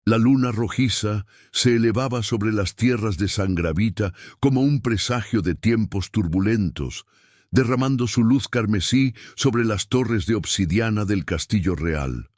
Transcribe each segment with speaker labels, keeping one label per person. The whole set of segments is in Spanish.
Speaker 1: La luna rojiza se elevaba sobre las tierras de Sangravita como un presagio de tiempos turbulentos, derramando su luz carmesí sobre las torres de obsidiana del castillo real.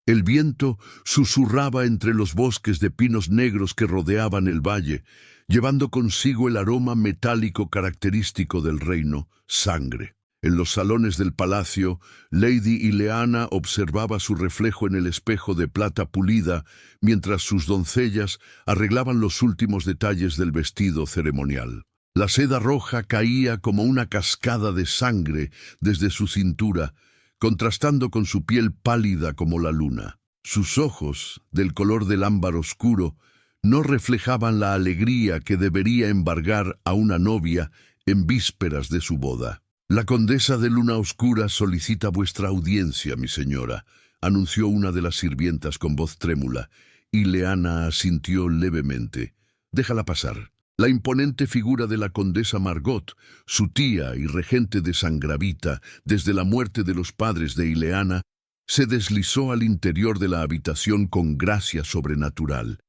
Speaker 1: El viento susurraba entre los bosques de pinos negros que rodeaban el valle, llevando consigo el aroma metálico característico del reino, sangre. En los salones del palacio, Lady Ileana observaba su reflejo en el espejo de plata pulida, mientras sus doncellas arreglaban los últimos detalles del vestido ceremonial. La seda roja caía como una cascada de sangre desde su cintura, contrastando con su piel pálida como la luna. Sus ojos, del color del ámbar oscuro, no reflejaban la alegría que debería embargar a una novia en vísperas de su boda. «La condesa de Luna Oscura solicita vuestra audiencia, mi señora», anunció una de las sirvientas con voz trémula, y Leana asintió levemente. «Déjala pasar». La imponente figura de la condesa Margot, su tía y regente de Sangravita desde la muerte de los padres de Ileana, se deslizó al interior de la habitación con gracia sobrenatural.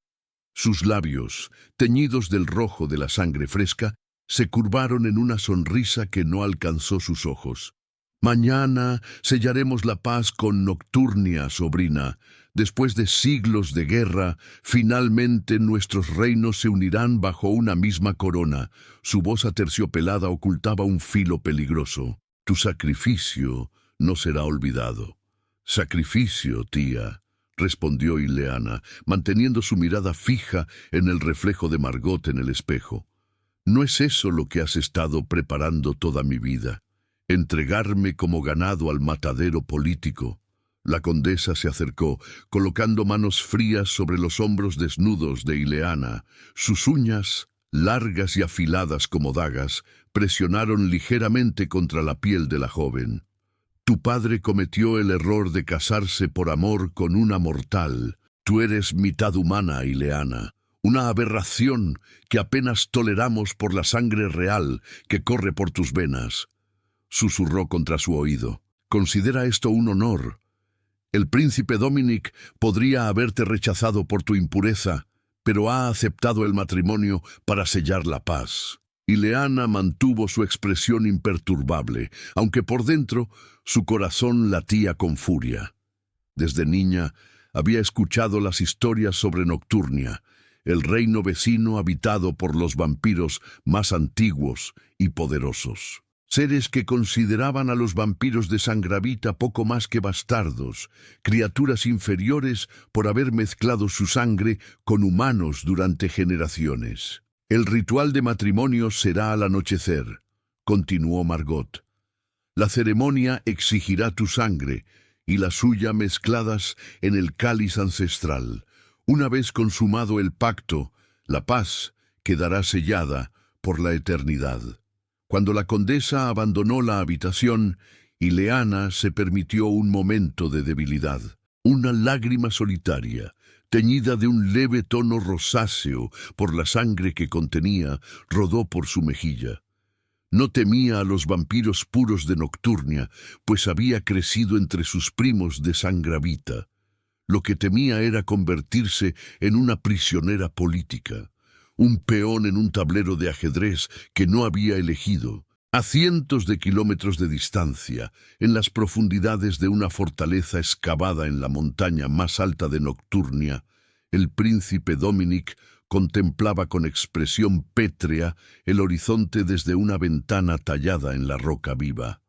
Speaker 1: Sus labios, teñidos del rojo de la sangre fresca, se curvaron en una sonrisa que no alcanzó sus ojos. «Mañana sellaremos la paz con Nocturnia, sobrina. Después de siglos de guerra, finalmente nuestros reinos se unirán bajo una misma corona». Su voz aterciopelada ocultaba un filo peligroso. «Tu sacrificio no será olvidado». «Sacrificio, tía», respondió Ileana, manteniendo su mirada fija en el reflejo de Margot en el espejo. «¿No es eso lo que has estado preparando toda mi vida? Entregarme como ganado al matadero político». La condesa se acercó, colocando manos frías sobre los hombros desnudos de Ileana. Sus uñas, largas y afiladas como dagas, presionaron ligeramente contra la piel de la joven. «Tu padre cometió el error de casarse por amor con una mortal. Tú eres mitad humana, Ileana. Una aberración que apenas toleramos por la sangre real que corre por tus venas», susurró contra su oído. «Considera esto un honor. El príncipe Dominic podría haberte rechazado por tu impureza, pero ha aceptado el matrimonio para sellar la paz». Ileana mantuvo su expresión imperturbable, aunque por dentro su corazón latía con furia. Desde niña había escuchado las historias sobre Nocturnia, el reino vecino habitado por los vampiros más antiguos y poderosos. Seres que consideraban a los vampiros de Sangravita poco más que bastardos, criaturas inferiores por haber mezclado su sangre con humanos durante generaciones. «El ritual de matrimonio será al anochecer», continuó Margot. «La ceremonia exigirá tu sangre y la suya mezcladas en el cáliz ancestral. Una vez consumado el pacto, la paz quedará sellada por la eternidad». Cuando la condesa abandonó la habitación, Ileana se permitió un momento de debilidad. Una lágrima solitaria, teñida de un leve tono rosáceo por la sangre que contenía, rodó por su mejilla. No temía a los vampiros puros de Nocturnia, pues había crecido entre sus primos de Sangravita. Lo que temía era convertirse en una prisionera política, un peón en un tablero de ajedrez que no había elegido. A cientos de kilómetros de distancia, en las profundidades de una fortaleza excavada en la montaña más alta de Nocturnia, el príncipe Dominic contemplaba con expresión pétrea el horizonte desde una ventana tallada en la roca viva.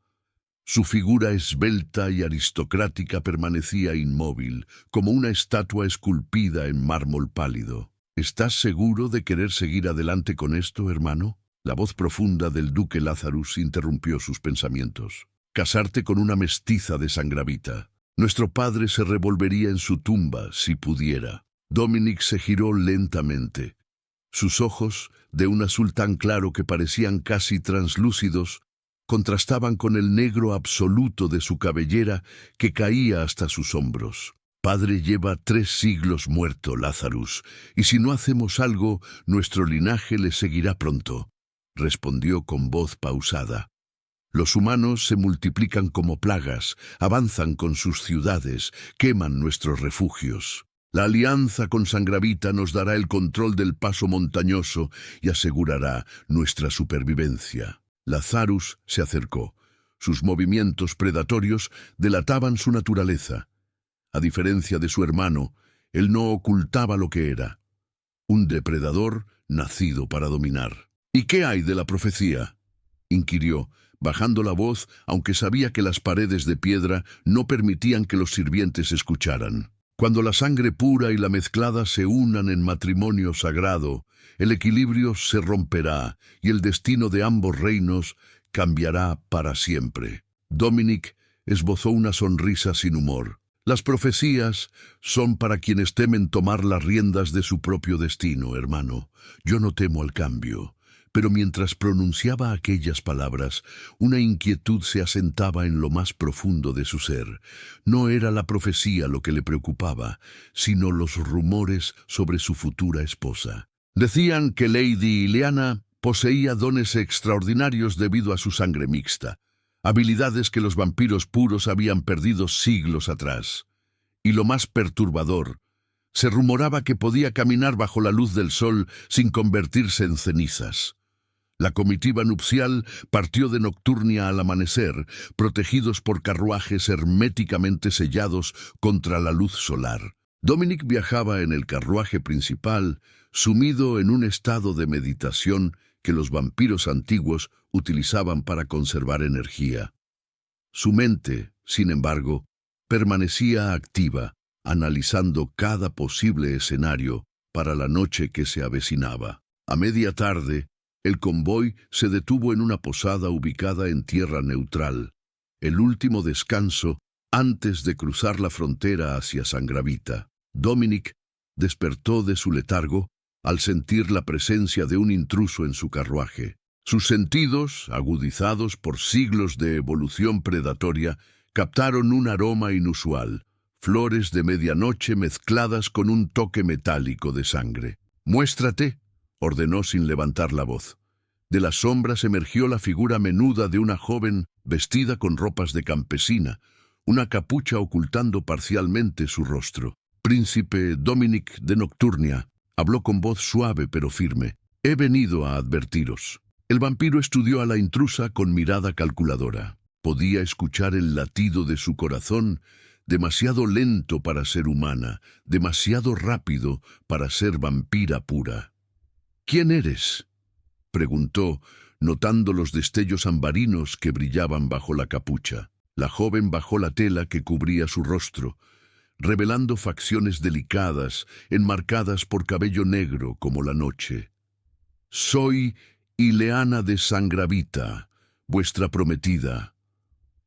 Speaker 1: Su figura esbelta y aristocrática permanecía inmóvil, como una estatua esculpida en mármol pálido. «¿Estás seguro de querer seguir adelante con esto, hermano?». La voz profunda del duque Lazarus interrumpió sus pensamientos. «Casarte con una mestiza de Sangravita. Nuestro padre se revolvería en su tumba si pudiera». Dominic se giró lentamente. Sus ojos, de un azul tan claro que parecían casi translúcidos, contrastaban con el negro absoluto de su cabellera que caía hasta sus hombros. «Padre lleva 3 siglos muerto, Lazarus, y si no hacemos algo, nuestro linaje le seguirá pronto», respondió con voz pausada. «Los humanos se multiplican como plagas, avanzan con sus ciudades, queman nuestros refugios. La alianza con Sangravita nos dará el control del paso montañoso y asegurará nuestra supervivencia. Lazarus se acercó. Sus movimientos predatorios delataban su naturaleza. A diferencia de su hermano, él no ocultaba lo que era: un depredador nacido para dominar. ¿Y qué hay de la profecía?, inquirió, bajando la voz, aunque sabía que las paredes de piedra no permitían que los sirvientes escucharan. Cuando la sangre pura y la mezclada se unan en matrimonio sagrado, el equilibrio se romperá y el destino de ambos reinos cambiará para siempre. Dominic esbozó una sonrisa sin humor. Las profecías son para quienes temen tomar las riendas de su propio destino, hermano. Yo no temo al cambio. Pero mientras pronunciaba aquellas palabras, una inquietud se asentaba en lo más profundo de su ser. No era la profecía lo que le preocupaba, sino los rumores sobre su futura esposa. Decían que Lady Ileana poseía dones extraordinarios debido a su sangre mixta, habilidades que los vampiros puros habían perdido siglos atrás. Y lo más perturbador, se rumoraba que podía caminar bajo la luz del sol sin convertirse en cenizas. La comitiva nupcial partió de Nocturnia al amanecer, protegidos por carruajes herméticamente sellados contra la luz solar. Dominic viajaba en el carruaje principal, sumido en un estado de meditación que los vampiros antiguos utilizaban para conservar energía. Su mente, sin embargo, permanecía activa, analizando cada posible escenario para la noche que se avecinaba. A media tarde, el convoy se detuvo en una posada ubicada en tierra neutral, el último descanso antes de cruzar la frontera hacia Sangravita. Dominic despertó de su letargo al sentir la presencia de un intruso en su carruaje. Sus sentidos, agudizados por siglos de evolución predatoria, captaron un aroma inusual: flores de medianoche mezcladas con un toque metálico de sangre. «Muéstrate», ordenó sin levantar la voz. De las sombras emergió la figura menuda de una joven vestida con ropas de campesina, una capucha ocultando parcialmente su rostro. «Príncipe Dominic de Nocturnia», habló con voz suave pero firme, «he venido a advertiros». El vampiro estudió a la intrusa con mirada calculadora. Podía escuchar el latido de su corazón, demasiado lento para ser humana, demasiado rápido para ser vampira pura. «¿Quién eres?», preguntó, notando los destellos ambarinos que brillaban bajo la capucha. La joven bajó la tela que cubría su rostro, revelando facciones delicadas, enmarcadas por cabello negro como la noche. «Soy Ileana de Sangravita, vuestra prometida.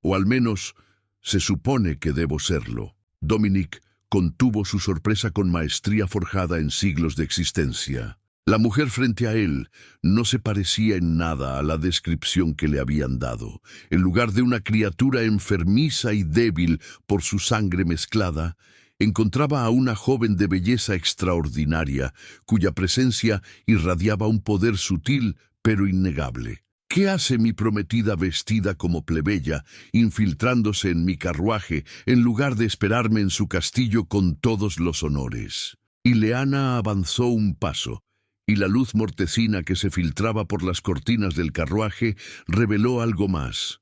Speaker 1: O al menos se supone que debo serlo». Dominic contuvo su sorpresa con maestría forjada en siglos de existencia. La mujer frente a él no se parecía en nada a la descripción que le habían dado. En lugar de una criatura enfermiza y débil por su sangre mezclada, encontraba a una joven de belleza extraordinaria, cuya presencia irradiaba un poder sutil pero innegable. «¿Qué hace mi prometida vestida como plebeya, infiltrándose en mi carruaje, en lugar de esperarme en su castillo con todos los honores?» Ileana avanzó un paso, y la luz mortecina que se filtraba por las cortinas del carruaje reveló algo más: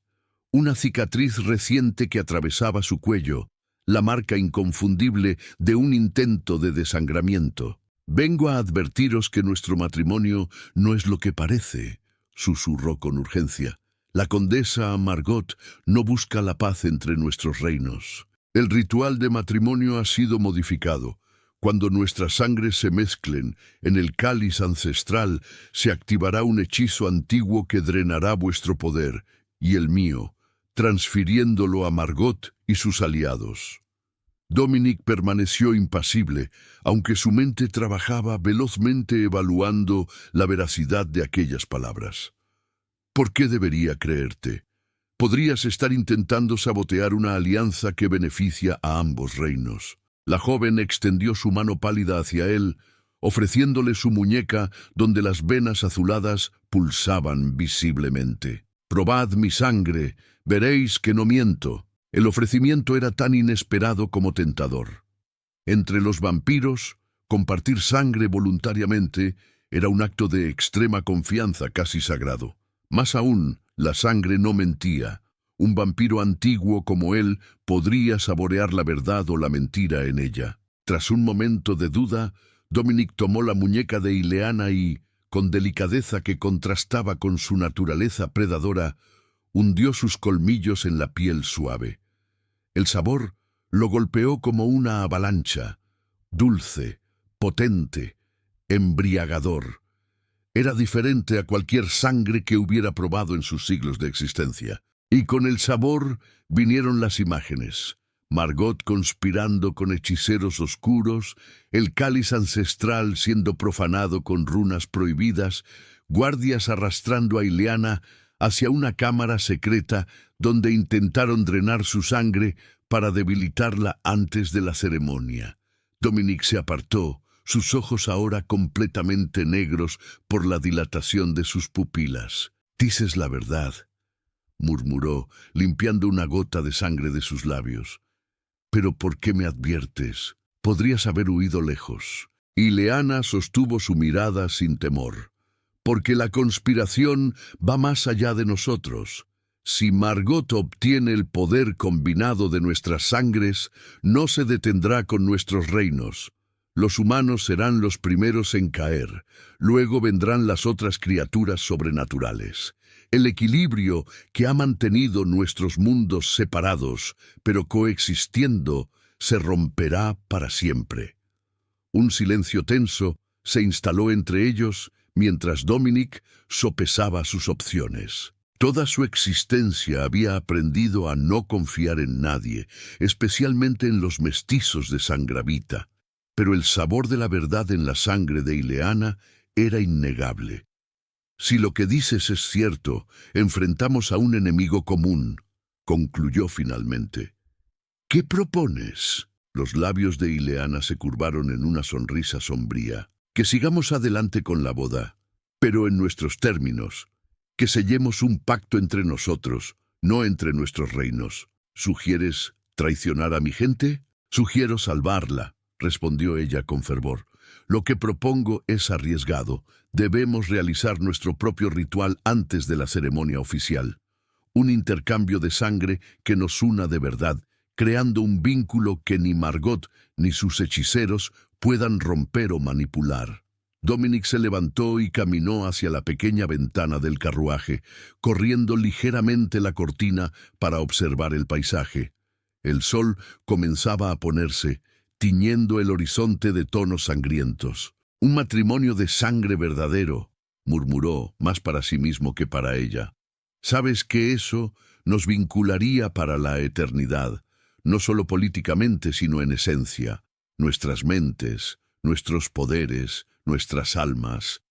Speaker 1: una cicatriz reciente que atravesaba su cuello, la marca inconfundible de un intento de desangramiento. «Vengo a advertiros que nuestro matrimonio no es lo que parece», susurró con urgencia. «La condesa Margot no busca la paz entre nuestros reinos. El ritual de matrimonio ha sido modificado. Cuando nuestras sangres se mezclen en el cáliz ancestral, se activará un hechizo antiguo que drenará vuestro poder y el mío, transfiriéndolo a Margot y sus aliados». Dominic permaneció impasible, aunque su mente trabajaba velozmente evaluando la veracidad de aquellas palabras. «¿Por qué debería creerte? Podrías estar intentando sabotear una alianza que beneficia a ambos reinos». La joven extendió su mano pálida hacia él, ofreciéndole su muñeca donde las venas azuladas pulsaban visiblemente. «Probad mi sangre, veréis que no miento». El ofrecimiento era tan inesperado como tentador. Entre los vampiros, compartir sangre voluntariamente era un acto de extrema confianza, casi sagrado. Más aún, la sangre no mentía. Un vampiro antiguo como él podría saborear la verdad o la mentira en ella. Tras un momento de duda, Dominic tomó la muñeca de Ileana y, con delicadeza que contrastaba con su naturaleza predadora, hundió sus colmillos en la piel suave. El sabor lo golpeó como una avalancha, dulce, potente, embriagador. Era diferente a cualquier sangre que hubiera probado en sus siglos de existencia. Y con el sabor vinieron las imágenes. Margot conspirando con hechiceros oscuros, el cáliz ancestral siendo profanado con runas prohibidas, guardias arrastrando a Ileana hacia una cámara secreta donde intentaron drenar su sangre para debilitarla antes de la ceremonia. Dominic se apartó, sus ojos ahora completamente negros por la dilatación de sus pupilas. «Dices la verdad», murmuró, limpiando una gota de sangre de sus labios. «¿Pero por qué me adviertes? Podrías haber huido lejos». Ileana sostuvo su mirada sin temor. «Porque la conspiración va más allá de nosotros. Si Margot obtiene el poder combinado de nuestras sangres, no se detendrá con nuestros reinos. Los humanos serán los primeros en caer, luego vendrán las otras criaturas sobrenaturales. El equilibrio que ha mantenido nuestros mundos separados, pero coexistiendo, se romperá para siempre». Un silencio tenso se instaló entre ellos mientras Dominic sopesaba sus opciones. Toda su existencia había aprendido a no confiar en nadie, especialmente en los mestizos de Sangravita. Pero el sabor de la verdad en la sangre de Ileana era innegable. «Si lo que dices es cierto, enfrentamos a un enemigo común», concluyó finalmente. «¿Qué propones?» Los labios de Ileana se curvaron en una sonrisa sombría. «Que sigamos adelante con la boda, pero en nuestros términos. Que sellemos un pacto entre nosotros, no entre nuestros reinos. ¿Sugieres traicionar a mi gente?» «Sugiero salvarla», respondió ella con fervor. «Lo que propongo es arriesgado. Debemos realizar nuestro propio ritual antes de la ceremonia oficial. Un intercambio de sangre que nos una de verdad, creando un vínculo que ni Margot ni sus hechiceros puedan romper o manipular». Dominic se levantó y caminó hacia la pequeña ventana del carruaje, corriendo ligeramente la cortina para observar el paisaje. El sol comenzaba a ponerse, tiñendo el horizonte de tonos sangrientos. «Un matrimonio de sangre verdadero», murmuró, más para sí mismo que para ella. «Sabes que eso nos vincularía para la eternidad, no solo políticamente, sino en esencia. Nuestras mentes, nuestros poderes, nuestras almas,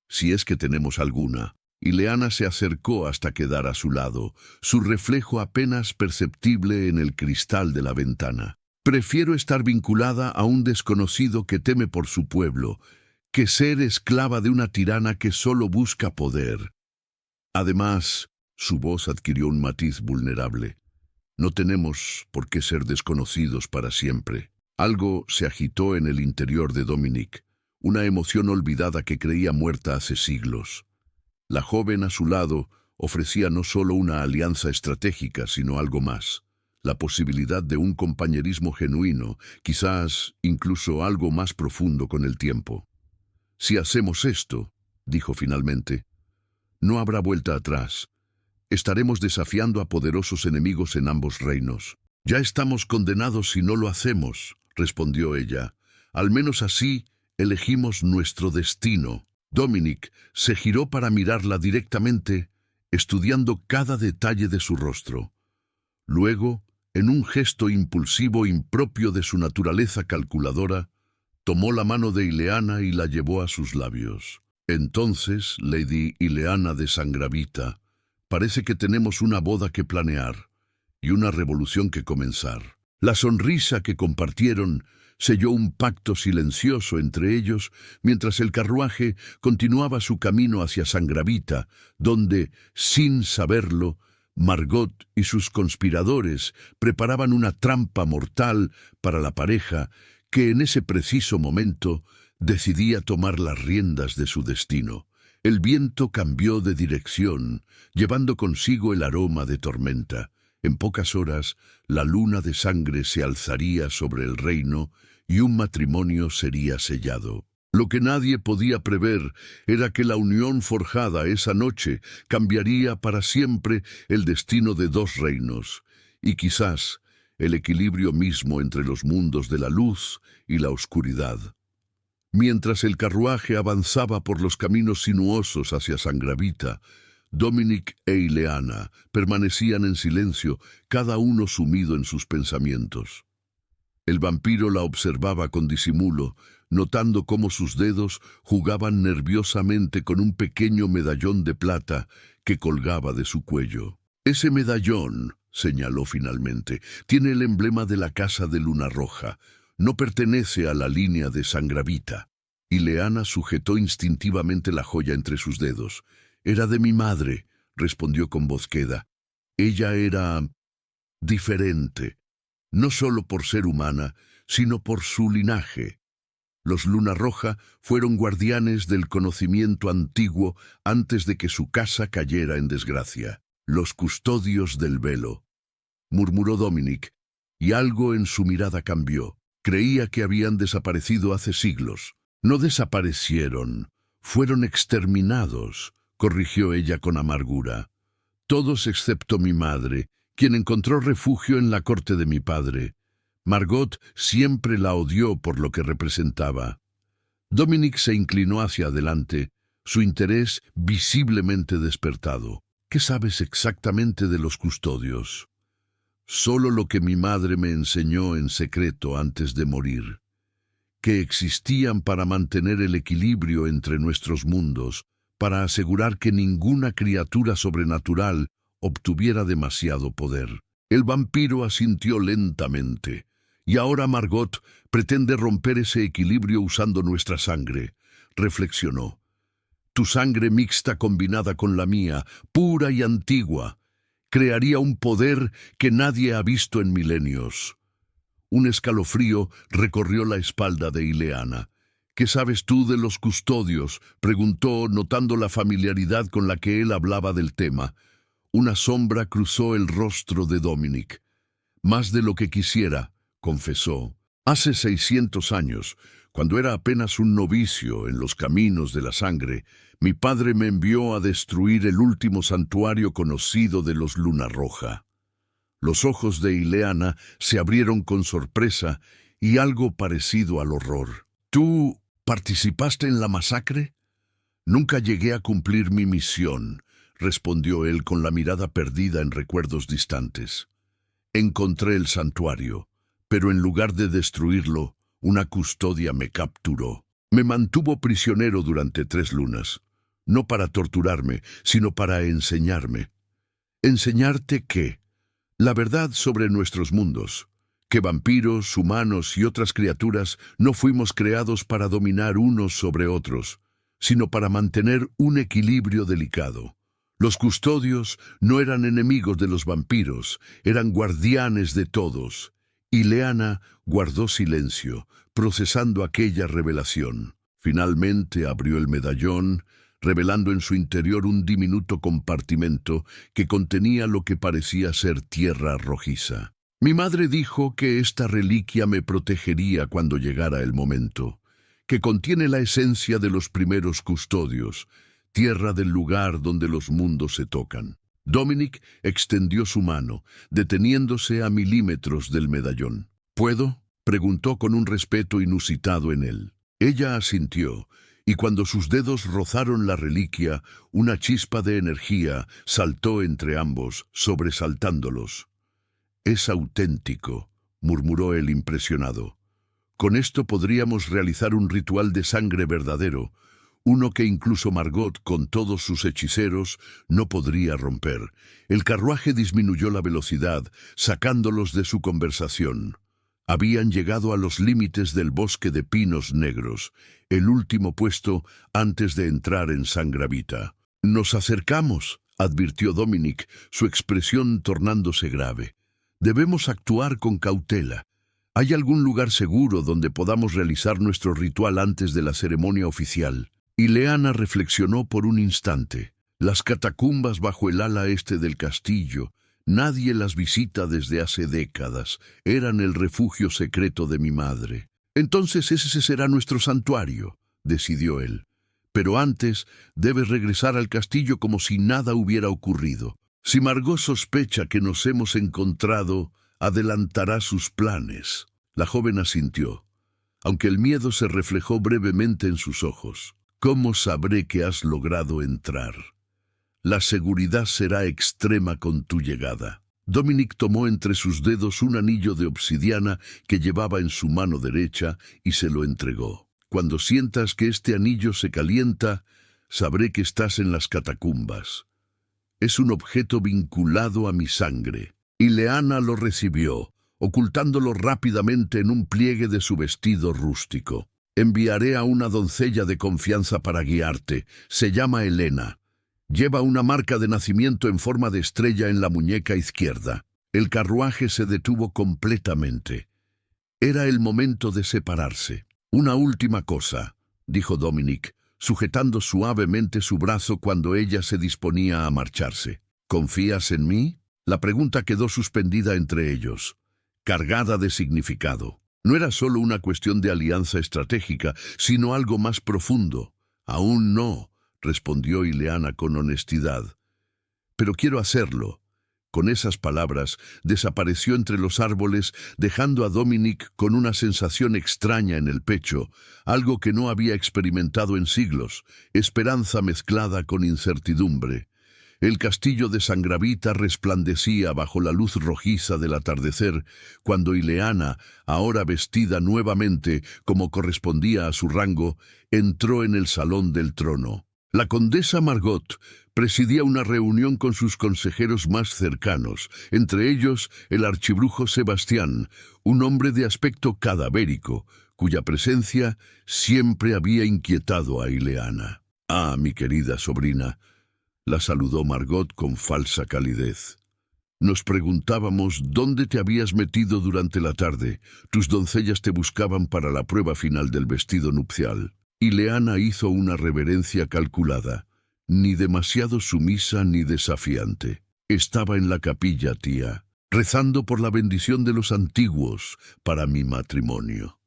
Speaker 1: si es que tenemos alguna». Ileana se acercó hasta quedar a su lado, su reflejo apenas perceptible en el cristal de la ventana. «Prefiero estar vinculada a un desconocido que teme por su pueblo, que ser esclava de una tirana que solo busca poder». Además, su voz adquirió un matiz vulnerable. «No tenemos por qué ser desconocidos para siempre». Algo se agitó en el interior de Dominic, una emoción olvidada que creía muerta hace siglos. La joven a su lado ofrecía no solo una alianza estratégica, sino algo más. La posibilidad de un compañerismo genuino, quizás incluso algo más profundo con el tiempo. «Si hacemos esto», dijo finalmente, «no habrá vuelta atrás. Estaremos desafiando a poderosos enemigos en ambos reinos». «Ya estamos condenados si no lo hacemos», respondió ella. «Al menos así elegimos nuestro destino». Dominic se giró para mirarla directamente, estudiando cada detalle de su rostro. Luego, en un gesto impulsivo impropio de su naturaleza calculadora, tomó la mano de Ileana y la llevó a sus labios. «Entonces, Lady Ileana de Sangravita, parece que tenemos una boda que planear y una revolución que comenzar». La sonrisa que compartieron selló un pacto silencioso entre ellos mientras el carruaje continuaba su camino hacia Sangravita, donde, sin saberlo, Margot y sus conspiradores preparaban una trampa mortal para la pareja que en ese preciso momento decidía tomar las riendas de su destino. El viento cambió de dirección, llevando consigo el aroma de tormenta. En pocas horas, la luna de sangre se alzaría sobre el reino y un matrimonio sería sellado. Lo que nadie podía prever era que la unión forjada esa noche cambiaría para siempre el destino de dos reinos, y quizás el equilibrio mismo entre los mundos de la luz y la oscuridad. Mientras el carruaje avanzaba por los caminos sinuosos hacia Sangravita, Dominic e Ileana permanecían en silencio, cada uno sumido en sus pensamientos. El vampiro la observaba con disimulo, notando cómo sus dedos jugaban nerviosamente con un pequeño medallón de plata que colgaba de su cuello. «Ese medallón», señaló finalmente, «tiene el emblema de la Casa de Luna Roja. No pertenece a la línea de Sangravita». Ileana sujetó instintivamente la joya entre sus dedos. «Era de mi madre», respondió con voz queda. «Ella era diferente, no solo por ser humana, sino por su linaje. Los Luna Roja fueron guardianes del conocimiento antiguo antes de que su casa cayera en desgracia. Los custodios del velo», murmuró Dominic, y algo en su mirada cambió. Creía que habían desaparecido hace siglos. «No desaparecieron, fueron exterminados», corrigió ella con amargura. «Todos excepto mi madre, quien encontró refugio en la corte de mi padre. Margot siempre la odió por lo que representaba». Dominic se inclinó hacia adelante, su interés visiblemente despertado. «¿Qué sabes exactamente de los custodios?» «Solo lo que mi madre me enseñó en secreto antes de morir. Que existían para mantener el equilibrio entre nuestros mundos, para asegurar que ninguna criatura sobrenatural obtuviera demasiado poder». El vampiro asintió lentamente. «Y ahora Margot pretende romper ese equilibrio usando nuestra sangre», reflexionó. «Tu sangre mixta combinada con la mía, pura y antigua, crearía un poder que nadie ha visto en milenios». Un escalofrío recorrió la espalda de Ileana. «¿Qué sabes tú de los custodios?», preguntó, notando la familiaridad con la que él hablaba del tema. Una sombra cruzó el rostro de Dominic. «Más de lo que quisiera», confesó. «Hace 600 años, cuando era apenas un novicio en los caminos de la sangre, mi padre me envió a destruir el último santuario conocido de los Luna Roja». Los ojos de Ileana se abrieron con sorpresa y algo parecido al horror. «¿Tú participaste en la masacre?» «Nunca llegué a cumplir mi misión», respondió él con la mirada perdida en recuerdos distantes. «Encontré el santuario, pero en lugar de destruirlo, una custodia me capturó. Me mantuvo prisionero durante 3 lunas, no para torturarme, sino para enseñarme». «¿Enseñarte qué?» «La verdad sobre nuestros mundos, que vampiros, humanos y otras criaturas no fuimos creados para dominar unos sobre otros, sino para mantener un equilibrio delicado. Los custodios no eran enemigos de los vampiros, eran guardianes de todos». Ileana guardó silencio, procesando aquella revelación. Finalmente abrió el medallón, revelando en su interior un diminuto compartimento que contenía lo que parecía ser tierra rojiza. «Mi madre dijo que esta reliquia me protegería cuando llegara el momento, que contiene la esencia de los primeros custodios, tierra del lugar donde los mundos se tocan». Dominic extendió su mano, deteniéndose a milímetros del medallón. «¿Puedo?», preguntó con un respeto inusitado en él. Ella asintió, y cuando sus dedos rozaron la reliquia, una chispa de energía saltó entre ambos, sobresaltándolos. «Es auténtico», murmuró él impresionado. «Con esto podríamos realizar un ritual de sangre verdadero, uno que incluso Margot, con todos sus hechiceros, no podría romper». El carruaje disminuyó la velocidad, sacándolos de su conversación. Habían llegado a los límites del bosque de pinos negros, el último puesto antes de entrar en Sangravita. «Nos acercamos», advirtió Dominic, su expresión tornándose grave. «Debemos actuar con cautela. ¿Hay algún lugar seguro donde podamos realizar nuestro ritual antes de la ceremonia oficial? Ileana reflexionó por un instante. Las catacumbas bajo el ala este del castillo, nadie las visita desde hace décadas. Eran el refugio secreto de mi madre. Entonces ese será nuestro santuario, decidió él. Pero antes debes regresar al castillo como si nada hubiera ocurrido. Si Margot sospecha que nos hemos encontrado, adelantará sus planes. La joven asintió, aunque el miedo se reflejó brevemente en sus ojos. ¿Cómo sabré que has logrado entrar? La seguridad será extrema con tu llegada. Dominic tomó entre sus dedos un anillo de obsidiana que llevaba en su mano derecha y se lo entregó. Cuando sientas que este anillo se calienta, sabré que estás en las catacumbas. Es un objeto vinculado a mi sangre. Ileana lo recibió, ocultándolo rápidamente en un pliegue de su vestido rústico. Enviaré a una doncella de confianza para guiarte. Se llama Helena. Lleva una marca de nacimiento en forma de estrella en la muñeca izquierda. El carruaje se detuvo completamente. Era el momento de separarse. Una última cosa, dijo Dominic, sujetando suavemente su brazo cuando ella se disponía a marcharse. ¿Confías en mí? La pregunta quedó suspendida entre ellos, cargada de significado. No era solo una cuestión de alianza estratégica, sino algo más profundo. Aún no, respondió Ileana con honestidad. Pero quiero hacerlo. Con esas palabras, desapareció entre los árboles, dejando a Dominic con una sensación extraña en el pecho, algo que no había experimentado en siglos, esperanza mezclada con incertidumbre. El castillo de Sangravita resplandecía bajo la luz rojiza del atardecer, cuando Ileana, ahora vestida nuevamente como correspondía a su rango, entró en el salón del trono. La condesa Margot presidía una reunión con sus consejeros más cercanos, entre ellos el archibrujo Sebastián, un hombre de aspecto cadavérico, cuya presencia siempre había inquietado a Ileana. «Ah, mi querida sobrina», la saludó Margot con falsa calidez. «Nos preguntábamos dónde te habías metido durante la tarde. Tus doncellas te buscaban para la prueba final del vestido nupcial». Ileana hizo una reverencia calculada, ni demasiado sumisa ni desafiante. «Estaba en la capilla, tía, rezando por la bendición de los antiguos para mi matrimonio».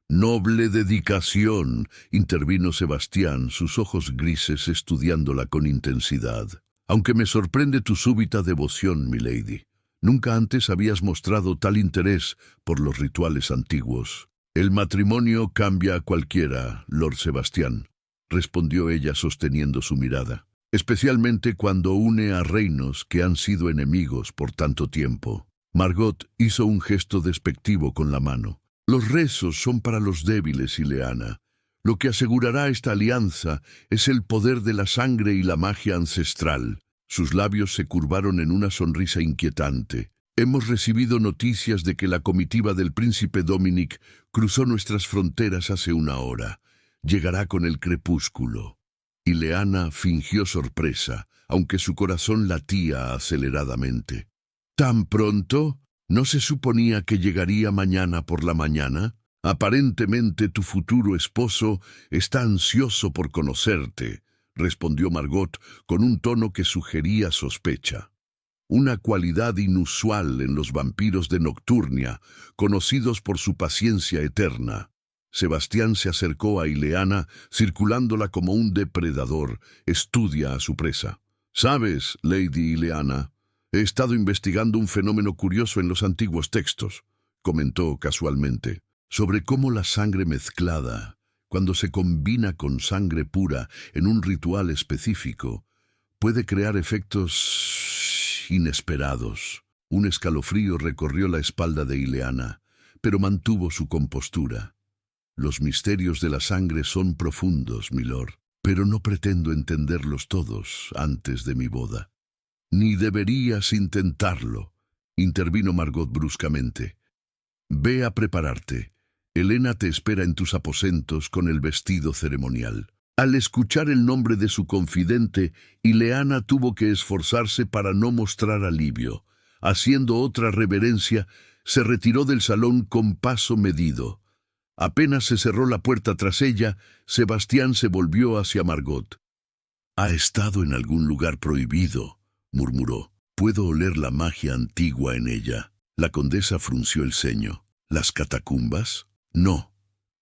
Speaker 1: «Noble dedicación», intervino Sebastián, sus ojos grises estudiándola con intensidad. «Aunque me sorprende tu súbita devoción, milady. Nunca antes habías mostrado tal interés por los rituales antiguos». «El matrimonio cambia a cualquiera, Lord Sebastián», respondió ella sosteniendo su mirada, «especialmente cuando une a reinos que han sido enemigos por tanto tiempo». Margot hizo un gesto despectivo con la mano. «Los rezos son para los débiles, Ileana. Lo que asegurará esta alianza es el poder de la sangre y la magia ancestral». Sus labios se curvaron en una sonrisa inquietante. «Hemos recibido noticias de que la comitiva del príncipe Dominic cruzó nuestras fronteras hace una hora. Llegará con el crepúsculo». Ileana fingió sorpresa, aunque su corazón latía aceleradamente. «¿Tan pronto? ¿No se suponía que llegaría mañana por la mañana? Aparentemente tu futuro esposo está ansioso por conocerte», respondió Margot con un tono que sugería sospecha. Una cualidad inusual en los vampiros de Nocturnia, conocidos por su paciencia eterna. Sebastián se acercó a Ileana, circulándola como un depredador, estudia a su presa. «Sabes, Lady Ileana, he estado investigando un fenómeno curioso en los antiguos textos», comentó casualmente, «sobre cómo la sangre mezclada, cuando se combina con sangre pura en un ritual específico, puede crear efectos inesperados». Un escalofrío recorrió la espalda de Ileana, pero mantuvo su compostura. «Los misterios de la sangre son profundos, milord, pero no pretendo entenderlos todos antes de mi boda». «Ni deberías intentarlo», intervino Margot bruscamente. «Ve a prepararte. Helena te espera en tus aposentos con el vestido ceremonial». Al escuchar el nombre de su confidente, Ileana tuvo que esforzarse para no mostrar alivio. Haciendo otra reverencia, se retiró del salón con paso medido. Apenas se cerró la puerta tras ella, Sebastián se volvió hacia Margot. «Ha estado en algún lugar prohibido», murmuró. «Puedo oler la magia antigua en ella». La condesa frunció el ceño. «¿Las catacumbas?» «No»,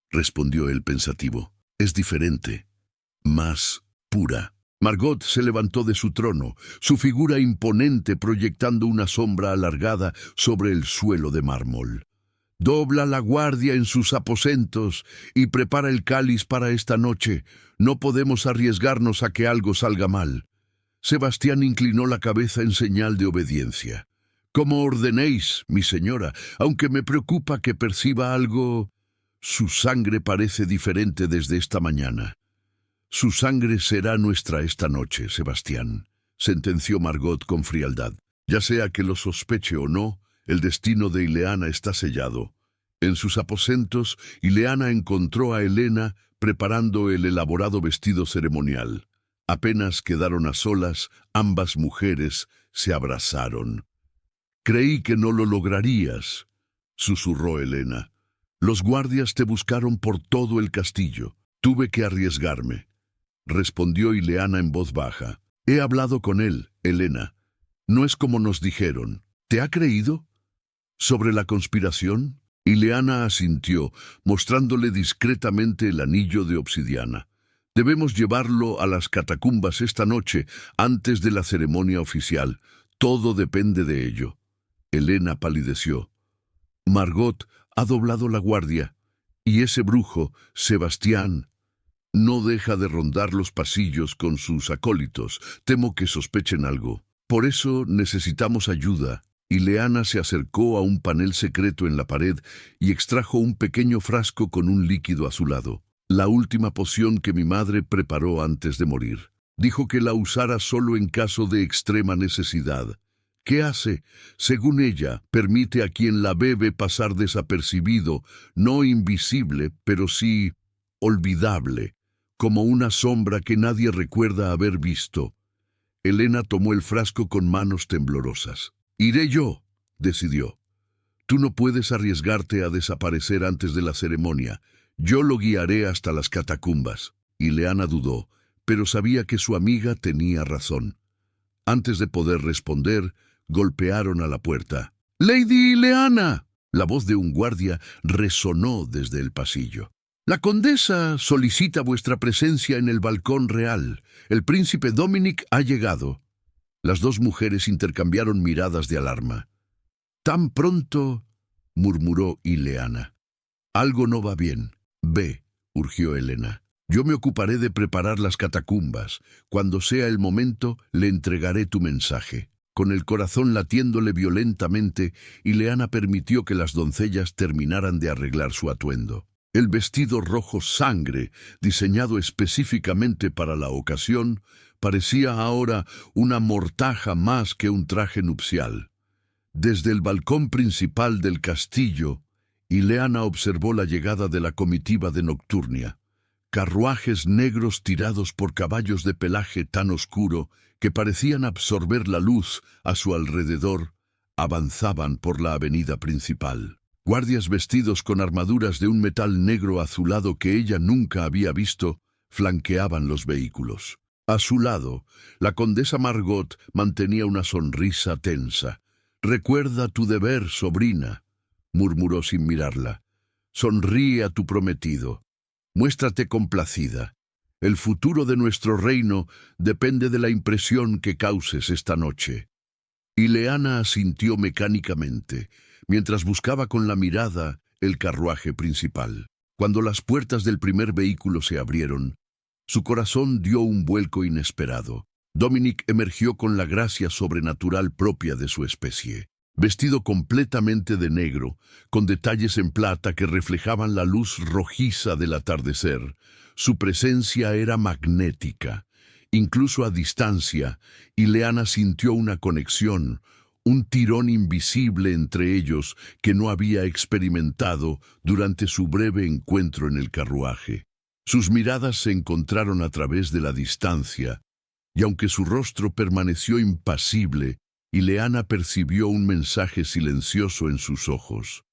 Speaker 1: respondió él pensativo. «Es diferente, más pura». Margot se levantó de su trono, su figura imponente proyectando una sombra alargada sobre el suelo de mármol. «Dobla la guardia en sus aposentos y prepara el cáliz para esta noche. No podemos arriesgarnos a que algo salga mal». Sebastián inclinó la cabeza en señal de obediencia. «Como ordenéis, mi señora, aunque me preocupa que perciba algo. Su sangre parece diferente desde esta mañana». «Su sangre será nuestra esta noche, Sebastián», sentenció Margot con frialdad. «Ya sea que lo sospeche o no, el destino de Ileana está sellado». En sus aposentos, Ileana encontró a Helena preparando el elaborado vestido ceremonial. Apenas quedaron a solas, ambas mujeres se abrazaron. «Creí que no lo lograrías», susurró Helena. «Los guardias te buscaron por todo el castillo. Tuve que arriesgarme», respondió Ileana en voz baja. «He hablado con él, Helena. No es como nos dijeron. ¿Te ha creído? ¿Sobre la conspiración?» Ileana asintió, mostrándole discretamente el anillo de obsidiana. «Debemos llevarlo a las catacumbas esta noche, antes de la ceremonia oficial. Todo depende de ello». Helena palideció. «Margot ha doblado la guardia, y ese brujo, Sebastián, no deja de rondar los pasillos con sus acólitos. Temo que sospechen algo. Por eso necesitamos ayuda». Ileana se acercó a un panel secreto en la pared y extrajo un pequeño frasco con un líquido azulado. «La última poción que mi madre preparó antes de morir. Dijo que la usara solo en caso de extrema necesidad. ¿Qué hace? Según ella, permite a quien la bebe pasar desapercibido, no invisible, pero sí olvidable, como una sombra que nadie recuerda haber visto». Helena tomó el frasco con manos temblorosas. «Iré yo», decidió. «Tú no puedes arriesgarte a desaparecer antes de la ceremonia. Yo lo guiaré hasta las catacumbas». Ileana dudó, pero sabía que su amiga tenía razón. Antes de poder responder, golpearon a la puerta. «¡Lady Ileana!». La voz de un guardia resonó desde el pasillo. «La condesa solicita vuestra presencia en el balcón real. El príncipe Dominic ha llegado». Las dos mujeres intercambiaron miradas de alarma. «¿Tan pronto?», murmuró Ileana. «Algo no va bien. Ve», urgió Helena. «Yo me ocuparé de preparar las catacumbas. Cuando sea el momento, le entregaré tu mensaje». Con el corazón latiéndole violentamente, Ileana permitió que las doncellas terminaran de arreglar su atuendo. El vestido rojo sangre, diseñado específicamente para la ocasión, parecía ahora una mortaja más que un traje nupcial. Desde el balcón principal del castillo, Ileana observó la llegada de la comitiva de Nocturnia. Carruajes negros tirados por caballos de pelaje tan oscuro que parecían absorber la luz a su alrededor, avanzaban por la avenida principal. Guardias vestidos con armaduras de un metal negro azulado que ella nunca había visto, flanqueaban los vehículos. A su lado, la condesa Margot mantenía una sonrisa tensa. «Recuerda tu deber, sobrina», murmuró sin mirarla. «Sonríe a tu prometido. Muéstrate complacida. El futuro de nuestro reino depende de la impresión que causes esta noche». Ileana asintió mecánicamente, mientras buscaba con la mirada el carruaje principal. Cuando las puertas del primer vehículo se abrieron, su corazón dio un vuelco inesperado. Dominic emergió con la gracia sobrenatural propia de su especie. Vestido completamente de negro, con detalles en plata que reflejaban la luz rojiza del atardecer, su presencia era magnética. Incluso a distancia, Ileana sintió una conexión, un tirón invisible entre ellos que no había experimentado durante su breve encuentro en el carruaje. Sus miradas se encontraron a través de la distancia, y aunque su rostro permaneció impasible, Ileana percibió un mensaje silencioso en sus ojos.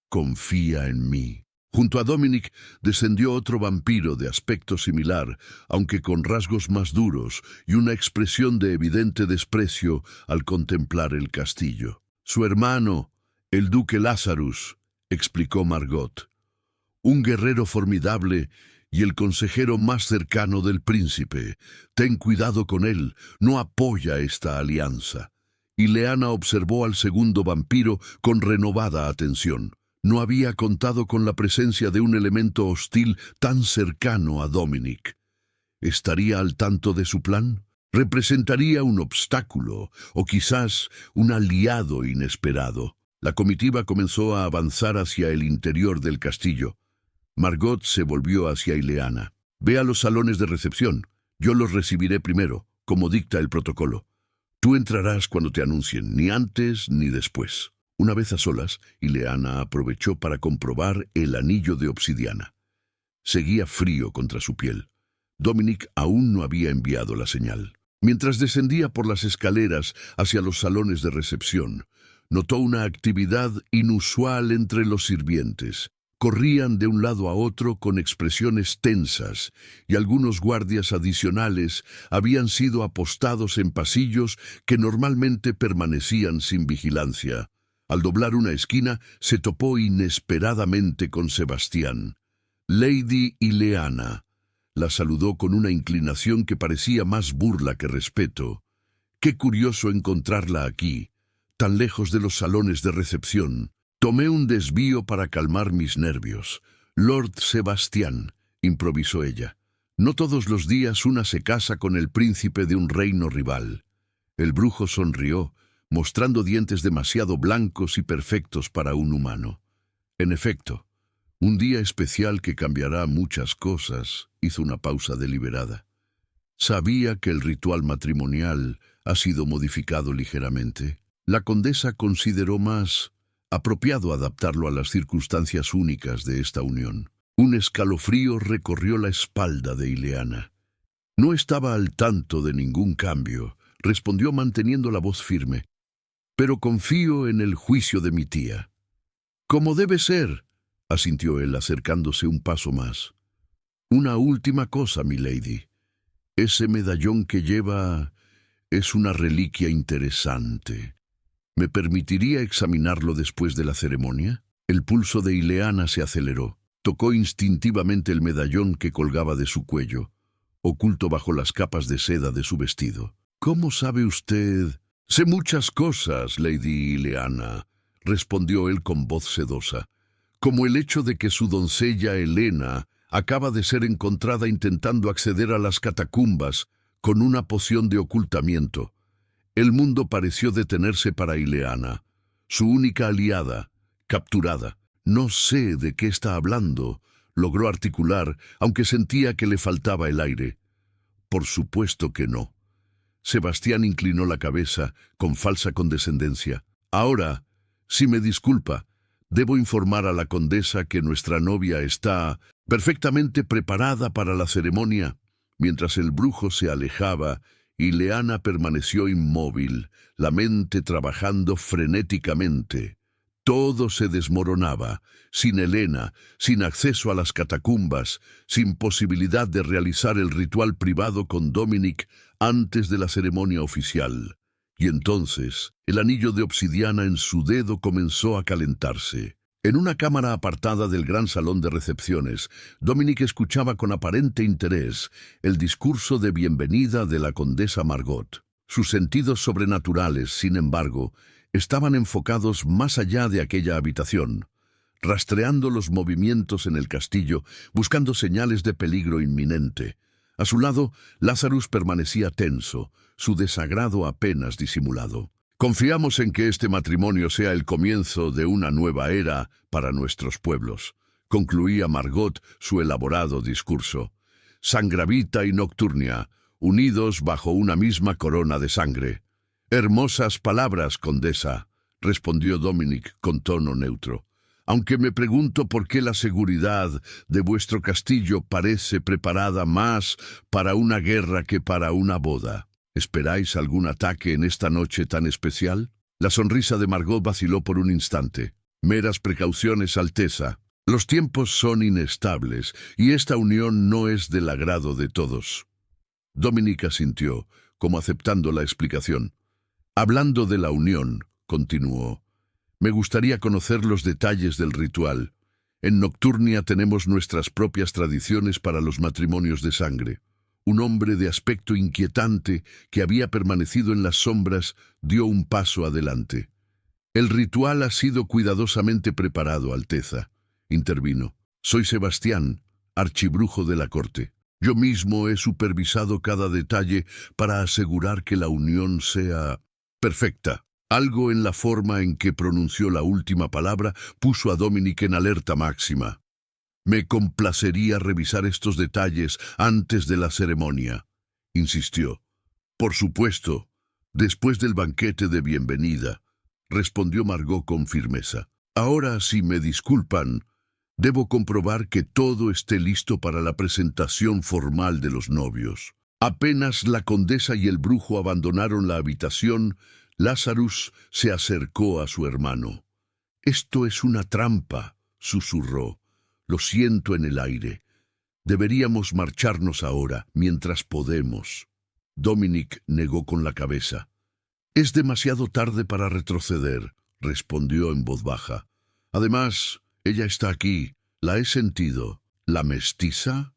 Speaker 1: Confía en mí. Junto a Dominic descendió otro vampiro de aspecto similar, aunque con rasgos más duros y una expresión de evidente desprecio al contemplar el castillo. Su hermano, el duque Lazarus, explicó Margot, un guerrero formidable y el consejero más cercano del príncipe. Ten cuidado con él, no apoya esta alianza. Ileana observó al segundo vampiro con renovada atención. No había contado con la presencia de un elemento hostil tan cercano a Dominic. ¿Estaría al tanto de su plan? ¿Representaría un obstáculo o quizás un aliado inesperado? La comitiva comenzó a avanzar hacia el interior del castillo. Margot se volvió hacia Ileana. Ve a los salones de recepción. Yo los recibiré primero, como dicta el protocolo. Tú entrarás cuando te anuncien, ni antes ni después. Una vez a solas, Ileana aprovechó para comprobar el anillo de obsidiana. Seguía frío contra su piel. Dominic aún no había enviado la señal. Mientras descendía por las escaleras hacia los salones de recepción, notó una actividad inusual entre los sirvientes. Corrían de un lado a otro con expresiones tensas, y algunos guardias adicionales habían sido apostados en pasillos que normalmente permanecían sin vigilancia. Al doblar una esquina, se topó inesperadamente con Sebastián. Lady Ileana la saludó con una inclinación que parecía más burla que respeto. Qué curioso encontrarla aquí, tan lejos de los salones de recepción. Tomé un desvío para calmar mis nervios. Lord Sebastián, improvisó ella. No todos los días una se casa con el príncipe de un reino rival. El brujo sonrió, mostrando dientes demasiado blancos y perfectos para un humano. En efecto, un día especial que cambiará muchas cosas, hizo una pausa deliberada. Sabía que el ritual matrimonial ha sido modificado ligeramente. La condesa consideró más apropiado adaptarlo a las circunstancias únicas de esta unión. Un escalofrío recorrió la espalda de Ileana. No estaba al tanto de ningún cambio, respondió manteniendo la voz firme. Pero confío en el juicio de mi tía. Como debe ser, asintió él acercándose un paso más. Una última cosa, milady. Ese medallón que lleva es una reliquia interesante. ¿Me permitiría examinarlo después de la ceremonia? El pulso de Ileana se aceleró. Tocó instintivamente el medallón que colgaba de su cuello, oculto bajo las capas de seda de su vestido. ¿Cómo sabe usted? Sé muchas cosas, Lady Ileana, respondió él con voz sedosa, como el hecho de que su doncella Helena acaba de ser encontrada intentando acceder a las catacumbas con una poción de ocultamiento. El mundo pareció detenerse para Ileana, su única aliada, capturada. No sé de qué está hablando, logró articular, aunque sentía que le faltaba el aire. Por supuesto que no. Sebastián inclinó la cabeza con falsa condescendencia. Ahora, si me disculpa, debo informar a la condesa que nuestra novia está perfectamente preparada para la ceremonia. Mientras el brujo se alejaba, Ileana permaneció inmóvil, la mente trabajando frenéticamente. Todo se desmoronaba, sin Helena, sin acceso a las catacumbas, sin posibilidad de realizar el ritual privado con Dominic antes de la ceremonia oficial. Y entonces, el anillo de obsidiana en su dedo comenzó a calentarse. En una cámara apartada del gran salón de recepciones, Dominic escuchaba con aparente interés el discurso de bienvenida de la condesa Margot. Sus sentidos sobrenaturales, sin embargo, estaban enfocados más allá de aquella habitación, rastreando los movimientos en el castillo, buscando señales de peligro inminente. A su lado, Lazarus permanecía tenso, su desagrado apenas disimulado. Confiamos en que este matrimonio sea el comienzo de una nueva era para nuestros pueblos, concluía Margot su elaborado discurso. Sangravita y Nocturnia, unidos bajo una misma corona de sangre. Hermosas palabras, condesa, respondió Dominic con tono neutro. Aunque me pregunto por qué la seguridad de vuestro castillo parece preparada más para una guerra que para una boda. ¿Esperáis algún ataque en esta noche tan especial? La sonrisa de Margot vaciló por un instante. Meras precauciones, Alteza. Los tiempos son inestables y esta unión no es del agrado de todos. Dominic asintió, como aceptando la explicación. Hablando de la unión, continuó, me gustaría conocer los detalles del ritual. En Nocturnia tenemos nuestras propias tradiciones para los matrimonios de sangre. Un hombre de aspecto inquietante que había permanecido en las sombras dio un paso adelante. El ritual ha sido cuidadosamente preparado, Alteza, intervino. Soy Sebastián, archibrujo de la corte. Yo mismo he supervisado cada detalle para asegurar que la unión sea perfecta. Algo en la forma en que pronunció la última palabra puso a Dominic en alerta máxima. Me complacería revisar estos detalles antes de la ceremonia, insistió. Por supuesto, después del banquete de bienvenida, respondió Margot con firmeza. Ahora, si me disculpan, debo comprobar que todo esté listo para la presentación formal de los novios. Apenas la condesa y el brujo abandonaron la habitación, Lazarus se acercó a su hermano. «Esto es una trampa», susurró. «Lo siento en el aire. Deberíamos marcharnos ahora, mientras podemos». Dominic negó con la cabeza. «Es demasiado tarde para retroceder», respondió en voz baja. «Además, ella está aquí. La he sentido». «¿La mestiza?»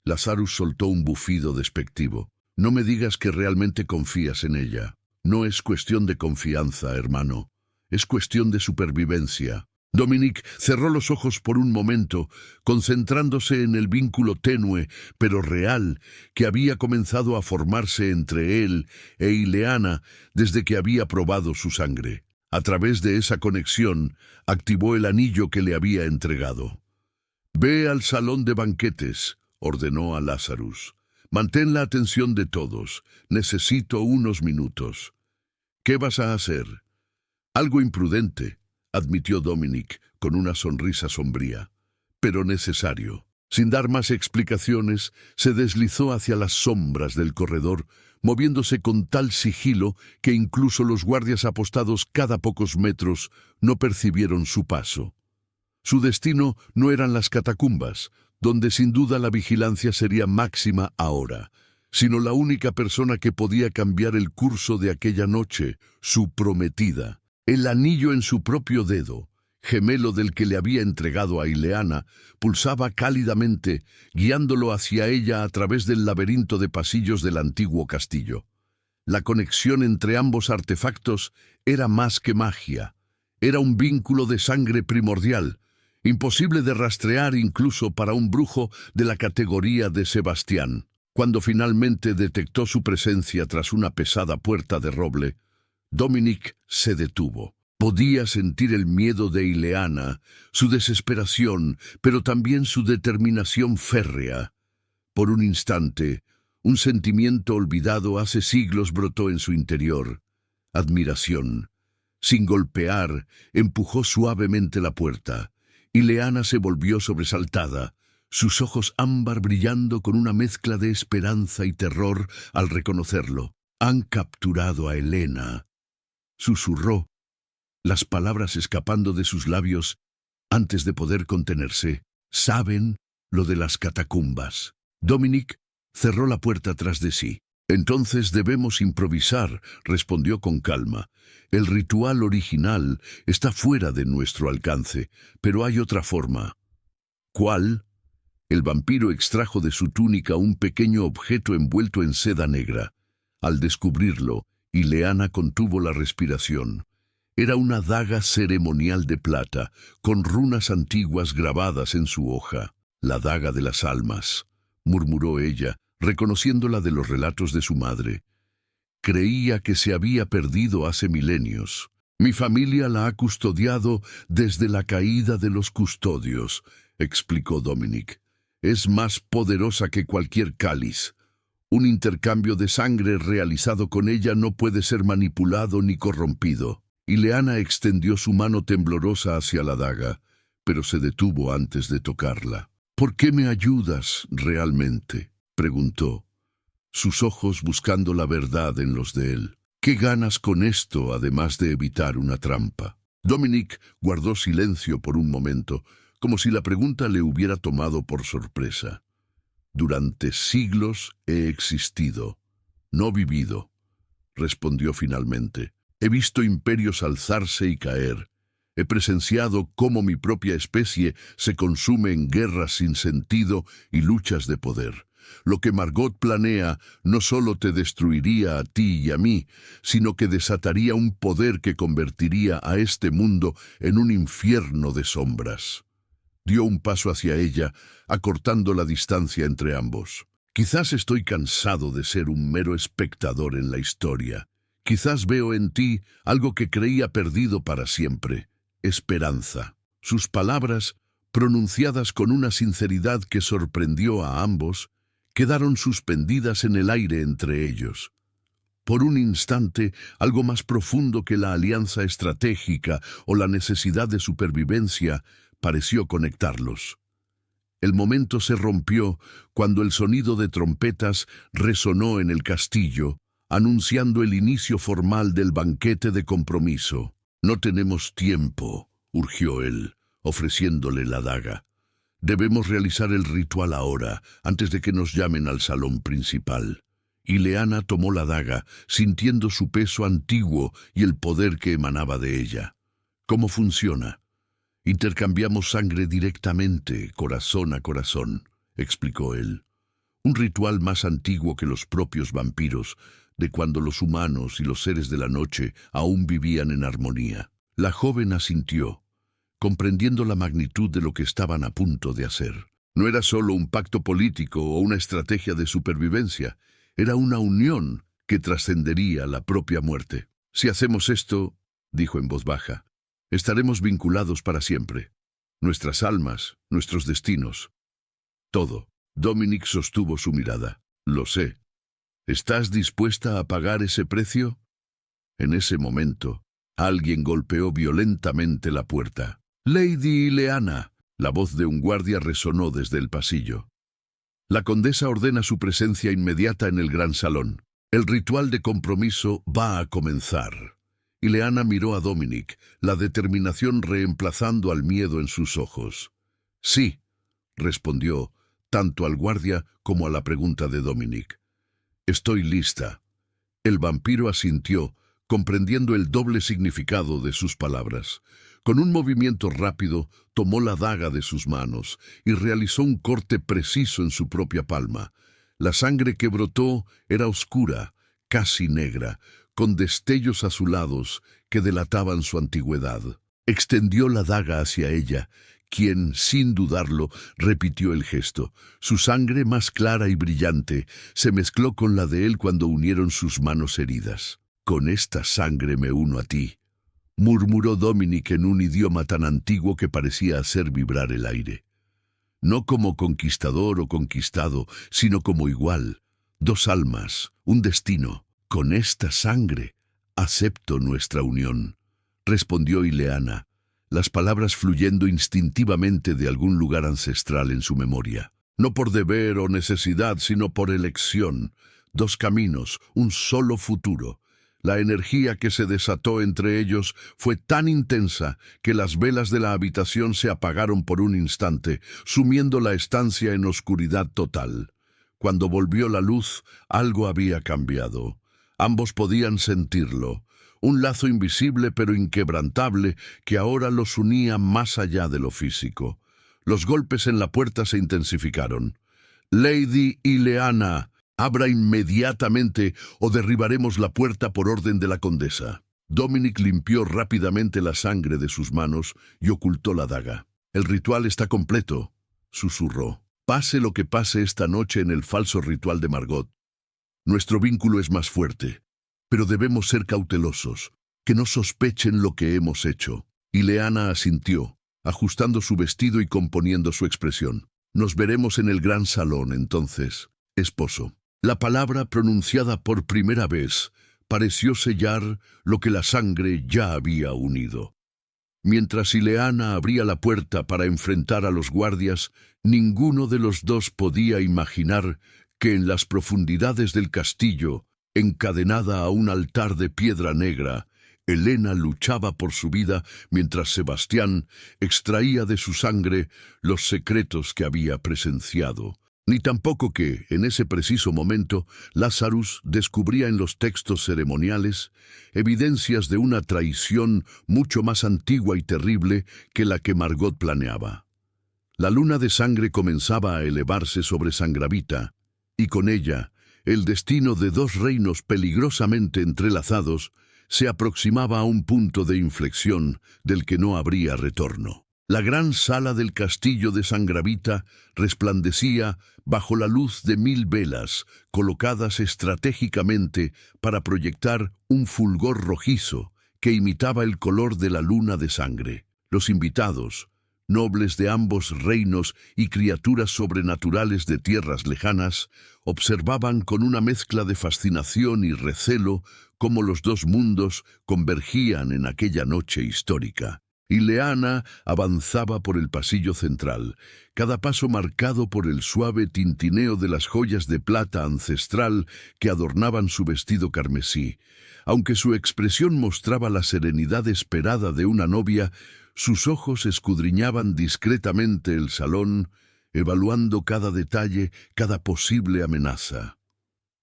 Speaker 1: Lazarus soltó un bufido despectivo. «No me digas que realmente confías en ella». «No es cuestión de confianza, hermano. Es cuestión de supervivencia». Dominic cerró los ojos por un momento, concentrándose en el vínculo tenue, pero real, que había comenzado a formarse entre él e Ileana desde que había probado su sangre. A través de esa conexión, activó el anillo que le había entregado. «Ve al salón de banquetes», ordenó a Lazarus. «Mantén la atención de todos. Necesito unos minutos». «¿Qué vas a hacer?» «Algo imprudente», admitió Dominic con una sonrisa sombría. «Pero necesario». Sin dar más explicaciones, se deslizó hacia las sombras del corredor, moviéndose con tal sigilo que incluso los guardias apostados cada pocos metros no percibieron su paso. Su destino no eran las catacumbas, donde sin duda la vigilancia sería máxima ahora, sino la única persona que podía cambiar el curso de aquella noche, su prometida. El anillo en su propio dedo, gemelo del que le había entregado a Ileana, pulsaba cálidamente, guiándolo hacia ella a través del laberinto de pasillos del antiguo castillo. La conexión entre ambos artefactos era más que magia. Era un vínculo de sangre primordial, imposible de rastrear incluso para un brujo de la categoría de Sebastián. Cuando finalmente detectó su presencia tras una pesada puerta de roble, Dominic se detuvo. Podía sentir el miedo de Ileana, su desesperación, pero también su determinación férrea. Por un instante, un sentimiento olvidado hace siglos brotó en su interior. Admiración. Sin golpear, empujó suavemente la puerta. Ileana se volvió sobresaltada, sus ojos ámbar brillando con una mezcla de esperanza y terror al reconocerlo. «Han capturado a Helena», susurró, las palabras escapando de sus labios antes de poder contenerse. «Saben lo de las catacumbas». Dominic cerró la puerta tras de sí. «Entonces debemos improvisar», respondió con calma. «El ritual original está fuera de nuestro alcance, pero hay otra forma». «¿Cuál?» El vampiro extrajo de su túnica un pequeño objeto envuelto en seda negra. Al descubrirlo, Ileana contuvo la respiración. Era una daga ceremonial de plata, con runas antiguas grabadas en su hoja. «La daga de las almas», murmuró ella, reconociéndola de los relatos de su madre. «Creía que se había perdido hace milenios. Mi familia la ha custodiado desde la caída de los custodios», explicó Dominic. «Es más poderosa que cualquier cáliz. Un intercambio de sangre realizado con ella no puede ser manipulado ni corrompido». Ileana extendió su mano temblorosa hacia la daga, pero se detuvo antes de tocarla. «¿Por qué me ayudas realmente?», preguntó. sus ojos buscando la verdad en los de él. ¿Qué ganas con esto, además de evitar una trampa? Dominic guardó silencio por un momento, como si la pregunta le hubiera tomado por sorpresa. Durante siglos he existido, no vivido, respondió finalmente. He visto imperios alzarse y caer. He presenciado cómo mi propia especie se consume en guerras sin sentido y luchas de poder. Lo que Margot planea no solo te destruiría a ti y a mí, sino que desataría un poder que convertiría a este mundo en un infierno de sombras. Dio un paso hacia ella, acortando la distancia entre ambos. Quizás estoy cansado de ser un mero espectador en la historia. Quizás veo en ti algo que creía perdido para siempre. Esperanza. Sus palabras, pronunciadas con una sinceridad que sorprendió a ambos, quedaron suspendidas en el aire entre ellos. Por un instante, algo más profundo que la alianza estratégica o la necesidad de supervivencia pareció conectarlos. El momento se rompió cuando el sonido de trompetas resonó en el castillo, anunciando el inicio formal del banquete de compromiso. «No tenemos tiempo», urgió él, ofreciéndole la daga. «Debemos realizar el ritual ahora, antes de que nos llamen al salón principal». Ileana tomó la daga, sintiendo su peso antiguo y el poder que emanaba de ella. «¿Cómo funciona?» «Intercambiamos sangre directamente, corazón a corazón», explicó él. «Un ritual más antiguo que los propios vampiros, de cuando los humanos y los seres de la noche aún vivían en armonía». La joven asintió, comprendiendo la magnitud de lo que estaban a punto de hacer. No era solo un pacto político o una estrategia de supervivencia, era una unión que trascendería la propia muerte. «Si hacemos esto», dijo en voz baja, «estaremos vinculados para siempre. Nuestras almas, nuestros destinos. Todo». Dominic sostuvo su mirada. «Lo sé. ¿Estás dispuesta a pagar ese precio?» En ese momento, alguien golpeó violentamente la puerta. «Lady Ileana», la voz de un guardia resonó desde el pasillo. «La condesa ordena su presencia inmediata en el gran salón. El ritual de compromiso va a comenzar». Ileana miró a Dominic, la determinación reemplazando al miedo en sus ojos. «Sí», respondió, tanto al guardia como a la pregunta de Dominic. «Estoy lista». El vampiro asintió, comprendiendo el doble significado de sus palabras. Con un movimiento rápido, tomó la daga de sus manos y realizó un corte preciso en su propia palma. La sangre que brotó era oscura, casi negra, con destellos azulados que delataban su antigüedad. Extendió la daga hacia ella, quien, sin dudarlo, repitió el gesto. Su sangre, más clara y brillante, se mezcló con la de él cuando unieron sus manos heridas. «Con esta sangre me uno a ti», murmuró Dominic en un idioma tan antiguo que parecía hacer vibrar el aire. No como conquistador o conquistado, sino como igual. Dos almas, un destino. «Con esta sangre acepto nuestra unión», respondió Ileana, las palabras fluyendo instintivamente de algún lugar ancestral en su memoria. No por deber o necesidad, sino por elección. Dos caminos, un solo futuro. La energía que se desató entre ellos fue tan intensa que las velas de la habitación se apagaron por un instante, sumiendo la estancia en oscuridad total. Cuando volvió la luz, algo había cambiado. Ambos podían sentirlo. Un lazo invisible pero inquebrantable que ahora los unía más allá de lo físico. Los golpes en la puerta se intensificaron. «Lady Ileana, abra inmediatamente o derribaremos la puerta por orden de la condesa». Dominic limpió rápidamente la sangre de sus manos y ocultó la daga. «El ritual está completo», susurró. «Pase lo que pase esta noche en el falso ritual de Margot. Nuestro vínculo es más fuerte, pero debemos ser cautelosos, que no sospechen lo que hemos hecho». Ileana asintió, ajustando su vestido y componiendo su expresión. «Nos veremos en el gran salón entonces, esposo». La palabra pronunciada por primera vez pareció sellar lo que la sangre ya había unido. Mientras Ileana abría la puerta para enfrentar a los guardias, ninguno de los dos podía imaginar que en las profundidades del castillo, encadenada a un altar de piedra negra, Helena luchaba por su vida mientras Sebastián extraía de su sangre los secretos que había presenciado. Ni tampoco que, en ese preciso momento, Lazarus descubría en los textos ceremoniales evidencias de una traición mucho más antigua y terrible que la que Margot planeaba. La luna de sangre comenzaba a elevarse sobre Sangravita, y con ella, el destino de dos reinos peligrosamente entrelazados se aproximaba a un punto de inflexión del que no habría retorno. La gran sala del castillo de Sangravita resplandecía bajo la luz de 1000 velas colocadas estratégicamente para proyectar un fulgor rojizo que imitaba el color de la luna de sangre. Los invitados, nobles de ambos reinos y criaturas sobrenaturales de tierras lejanas, observaban con una mezcla de fascinación y recelo cómo los dos mundos convergían en aquella noche histórica. Ileana avanzaba por el pasillo central, cada paso marcado por el suave tintineo de las joyas de plata ancestral que adornaban su vestido carmesí. Aunque su expresión mostraba la serenidad esperada de una novia, sus ojos escudriñaban discretamente el salón, evaluando cada detalle, cada posible amenaza.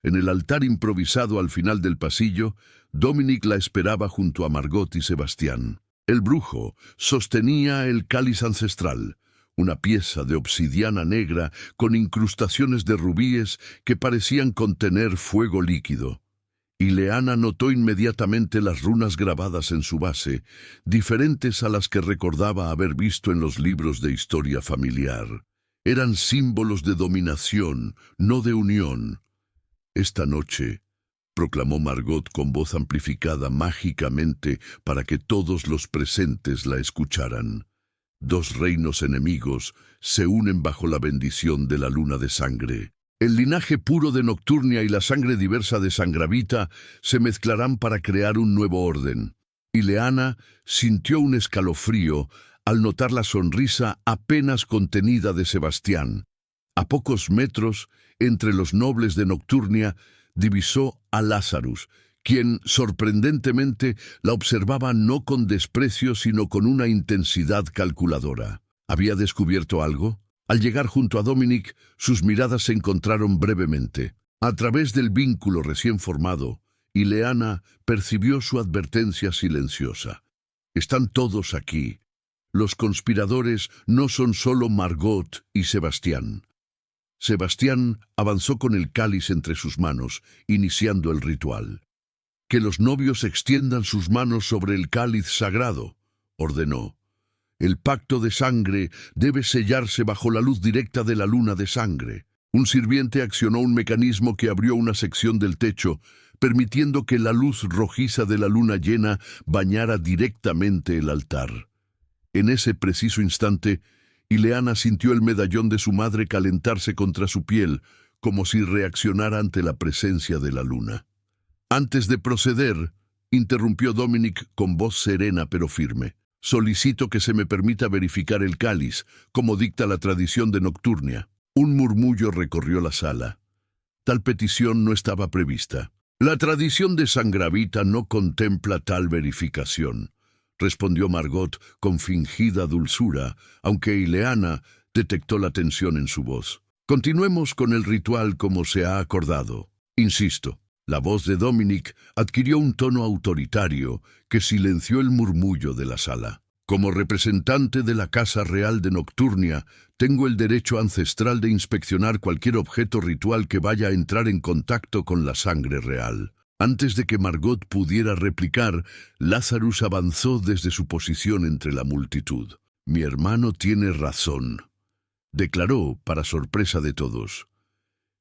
Speaker 1: En el altar improvisado al final del pasillo, Dominic la esperaba junto a Margot y Sebastián. El brujo sostenía el cáliz ancestral, una pieza de obsidiana negra con incrustaciones de rubíes que parecían contener fuego líquido. Ileana notó inmediatamente las runas grabadas en su base, diferentes a las que recordaba haber visto en los libros de historia familiar. Eran símbolos de dominación, no de unión. Esta noche, proclamó Margot con voz amplificada mágicamente para que todos los presentes la escucharan. Dos reinos enemigos se unen bajo la bendición de la luna de sangre. El linaje puro de Nocturnia y la sangre diversa de Sangravita se mezclarán para crear un nuevo orden. Ileana sintió un escalofrío al notar la sonrisa apenas contenida de Sebastián. A pocos metros, entre los nobles de Nocturnia, divisó a Lazarus, quien, sorprendentemente, la observaba no con desprecio, sino con una intensidad calculadora. ¿Había descubierto algo? Al llegar junto a Dominic, sus miradas se encontraron brevemente. A través del vínculo recién formado, Ileana percibió su advertencia silenciosa. Están todos aquí. Los conspiradores no son solo Margot y Sebastián. Sebastián avanzó con el cáliz entre sus manos, iniciando el ritual. «Que los novios extiendan sus manos sobre el cáliz sagrado», ordenó. «El pacto de sangre debe sellarse bajo la luz directa de la luna de sangre». Un sirviente accionó un mecanismo que abrió una sección del techo, permitiendo que la luz rojiza de la luna llena bañara directamente el altar. En ese preciso instante, Ileana sintió el medallón de su madre calentarse contra su piel, como si reaccionara ante la presencia de la luna. Antes de proceder, interrumpió Dominic con voz serena pero firme. «Solicito que se me permita verificar el cáliz, como dicta la tradición de Nocturnia». Un murmullo recorrió la sala. Tal petición no estaba prevista. «La tradición de Sangravita no contempla tal verificación», respondió Margot con fingida dulzura, aunque Ileana detectó la tensión en su voz. «Continuemos con el ritual como se ha acordado. Insisto». La voz de Dominic adquirió un tono autoritario que silenció el murmullo de la sala. «Como representante de la Casa Real de Nocturnia, tengo el derecho ancestral de inspeccionar cualquier objeto ritual que vaya a entrar en contacto con la sangre real». Antes de que Margot pudiera replicar, Lazarus avanzó desde su posición entre la multitud. «Mi hermano tiene razón», declaró para sorpresa de todos.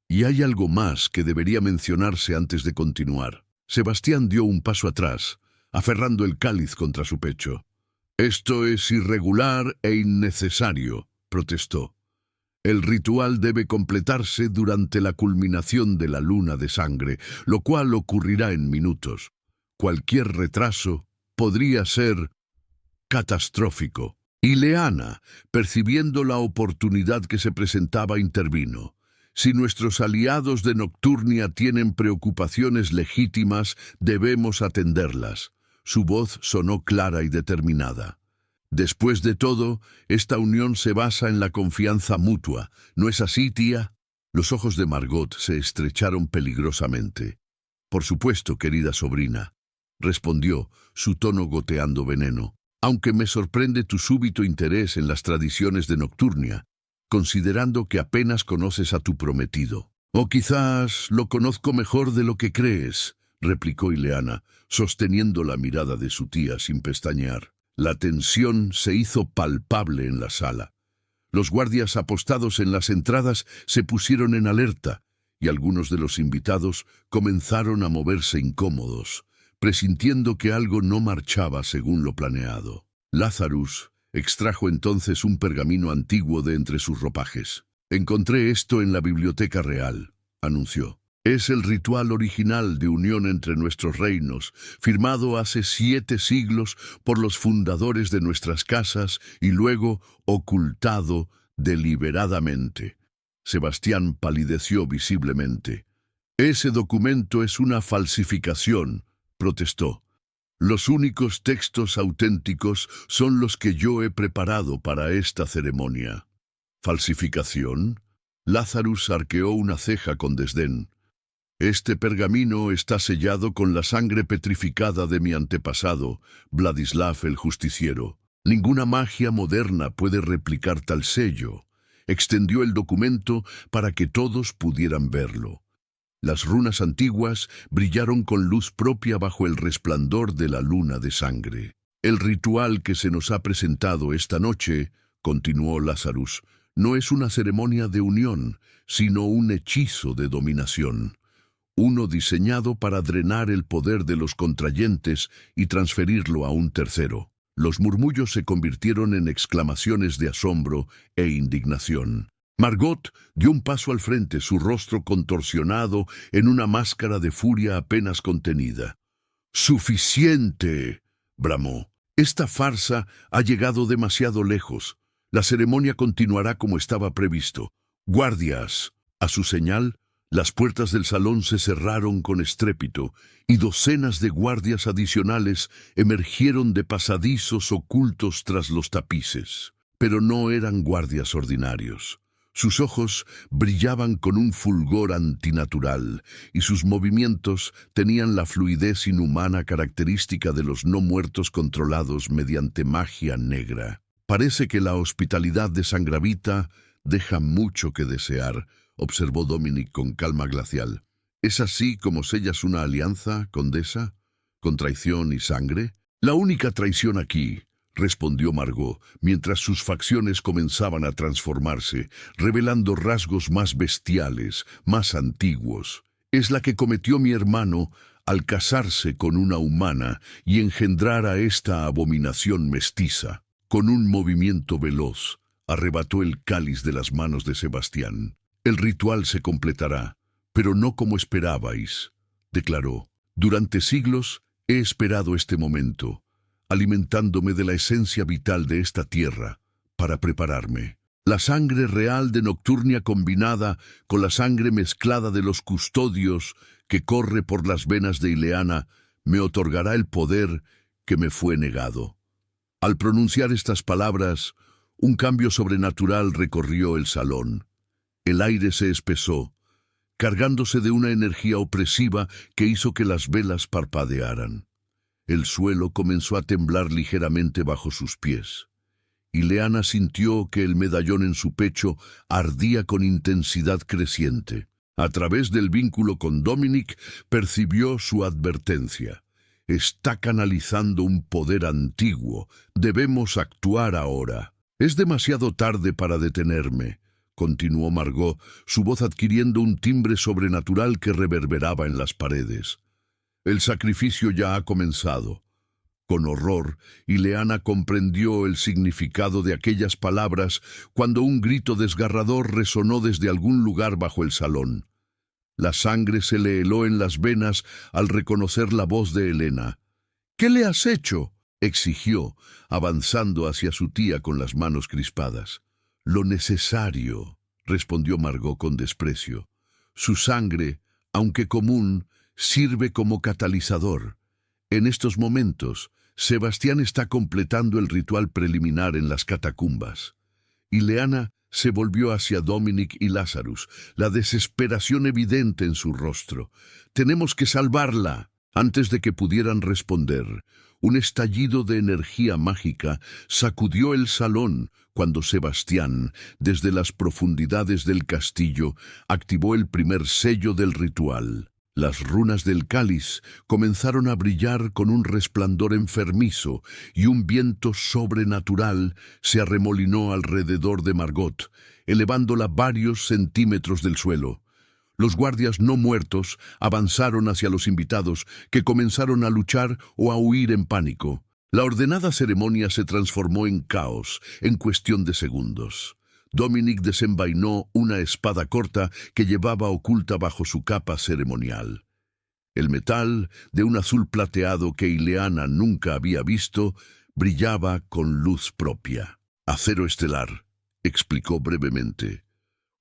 Speaker 1: «Y hay algo más que debería mencionarse antes de continuar». Sebastián dio un paso atrás, aferrando el cáliz contra su pecho. «Esto es irregular e innecesario», protestó. «El ritual debe completarse durante la culminación de la luna de sangre, lo cual ocurrirá en minutos. Cualquier retraso podría ser catastrófico». Ileana, percibiendo la oportunidad que se presentaba, intervino. Si nuestros aliados de Nocturnia tienen preocupaciones legítimas, debemos atenderlas. Su voz sonó clara y determinada. Después de todo, esta unión se basa en la confianza mutua. ¿No es así, tía? Los ojos de Margot se estrecharon peligrosamente. Por supuesto, querida sobrina, respondió, su tono goteando veneno. Aunque me sorprende tu súbito interés en las tradiciones de Nocturnia, considerando que apenas conoces a tu prometido. O quizás lo conozco mejor de lo que crees, replicó Ileana, sosteniendo la mirada de su tía sin pestañear. La tensión se hizo palpable en la sala. Los guardias apostados en las entradas se pusieron en alerta, y algunos de los invitados comenzaron a moverse incómodos, presintiendo que algo no marchaba según lo planeado. Lazarus extrajo entonces un pergamino antiguo de entre sus ropajes. «Encontré esto en la Biblioteca Real», anunció. «Es el ritual original de unión entre nuestros reinos, firmado hace 7 siglos por los fundadores de nuestras casas y luego ocultado deliberadamente». Sebastián palideció visiblemente. «Ese documento es una falsificación», protestó. «Los únicos textos auténticos son los que yo he preparado para esta ceremonia». «¿Falsificación?» Lazarus arqueó una ceja con desdén. «Este pergamino está sellado con la sangre petrificada de mi antepasado, Vladislav el Justiciero. Ninguna magia moderna puede replicar tal sello». Extendió el documento para que todos pudieran verlo. Las runas antiguas brillaron con luz propia bajo el resplandor de la luna de sangre. «El ritual que se nos ha presentado esta noche», continuó Lazarus, «no es una ceremonia de unión, sino un hechizo de dominación. Uno diseñado para drenar el poder de los contrayentes y transferirlo a un tercero». Los murmullos se convirtieron en exclamaciones de asombro e indignación. Margot dio un paso al frente, su rostro contorsionado en una máscara de furia apenas contenida. «¡Suficiente!», bramó. «Esta farsa ha llegado demasiado lejos. La ceremonia continuará como estaba previsto. Guardias». A su señal, las puertas del salón se cerraron con estrépito y docenas de guardias adicionales emergieron de pasadizos ocultos tras los tapices. Pero no eran guardias ordinarios. Sus ojos brillaban con un fulgor antinatural y sus movimientos tenían la fluidez inhumana característica de los no muertos controlados mediante magia negra. «Parece que la hospitalidad de Sangravita deja mucho que desear», observó Dominic con calma glacial. «¿Es así como sellas una alianza, condesa? ¿Con traición y sangre?» «La única traición aquí», respondió Margot, mientras sus facciones comenzaban a transformarse, revelando rasgos más bestiales, más antiguos, «es la que cometió mi hermano al casarse con una humana y engendrar a esta abominación mestiza». Con un movimiento veloz, arrebató el cáliz de las manos de Sebastián. «El ritual se completará, pero no como esperabais», declaró. «Durante siglos he esperado este momento, alimentándome de la esencia vital de esta tierra, para prepararme. La sangre real de Nocturnia combinada con la sangre mezclada de los custodios que corre por las venas de Ileana me otorgará el poder que me fue negado». Al pronunciar estas palabras, un cambio sobrenatural recorrió el salón. El aire se espesó, cargándose de una energía opresiva que hizo que las velas parpadearan. El suelo comenzó a temblar ligeramente bajo sus pies. Ileana sintió que el medallón en su pecho ardía con intensidad creciente. A través del vínculo con Dominic, percibió su advertencia. «Está canalizando un poder antiguo. Debemos actuar ahora. Es demasiado tarde para detenerme», continuó Margot, su voz adquiriendo un timbre sobrenatural que reverberaba en las paredes. «El sacrificio ya ha comenzado». Con horror, Ileana comprendió el significado de aquellas palabras cuando un grito desgarrador resonó desde algún lugar bajo el salón. La sangre se le heló en las venas al reconocer la voz de Helena. «¿Qué le has hecho?», exigió, avanzando hacia su tía con las manos crispadas. «Lo necesario», respondió Margot con desprecio. Su sangre, aunque común, sirve como catalizador. En estos momentos, Sebastián está completando el ritual preliminar en las catacumbas. Ileana se volvió hacia Dominic y Lazarus, la desesperación evidente en su rostro. «Tenemos que salvarla». Antes de que pudieran responder, un estallido de energía mágica sacudió el salón cuando Sebastián, desde las profundidades del castillo, activó el primer sello del ritual. Las runas del cáliz comenzaron a brillar con un resplandor enfermizo y un viento sobrenatural se arremolinó alrededor de Margot, elevándola varios centímetros del suelo. Los guardias no muertos avanzaron hacia los invitados, que comenzaron a luchar o a huir en pánico. La ordenada ceremonia se transformó en caos en cuestión de segundos. Dominic desenvainó una espada corta que llevaba oculta bajo su capa ceremonial. El metal, de un azul plateado que Ileana nunca había visto, brillaba con luz propia. «Acero estelar», explicó brevemente.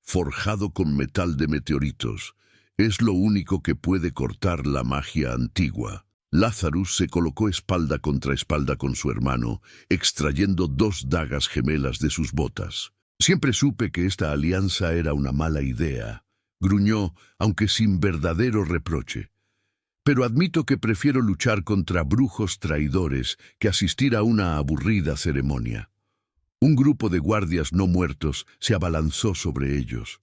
Speaker 1: «Forjado con metal de meteoritos. Es lo único que puede cortar la magia antigua». Lazarus se colocó espalda contra espalda con su hermano, extrayendo 2 dagas gemelas de sus botas. «Siempre supe que esta alianza era una mala idea», gruñó, aunque sin verdadero reproche. «Pero admito que prefiero luchar contra brujos traidores que asistir a una aburrida ceremonia». Un grupo de guardias no muertos se abalanzó sobre ellos.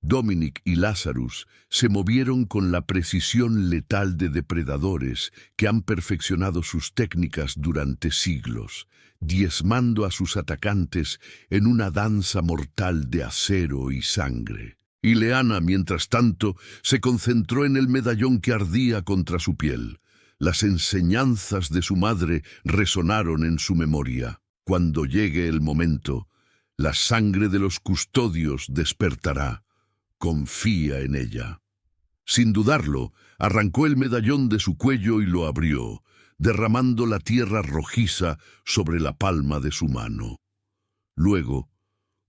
Speaker 1: Dominic y Lazarus se movieron con la precisión letal de depredadores que han perfeccionado sus técnicas durante siglos, diezmando a sus atacantes en una danza mortal de acero y sangre. Ileana, mientras tanto, se concentró en el medallón que ardía contra su piel. Las enseñanzas de su madre resonaron en su memoria. Cuando llegue el momento, la sangre de los custodios despertará. Confía en ella. Sin dudarlo, arrancó el medallón de su cuello y lo abrió, derramando la tierra rojiza sobre la palma de su mano. Luego,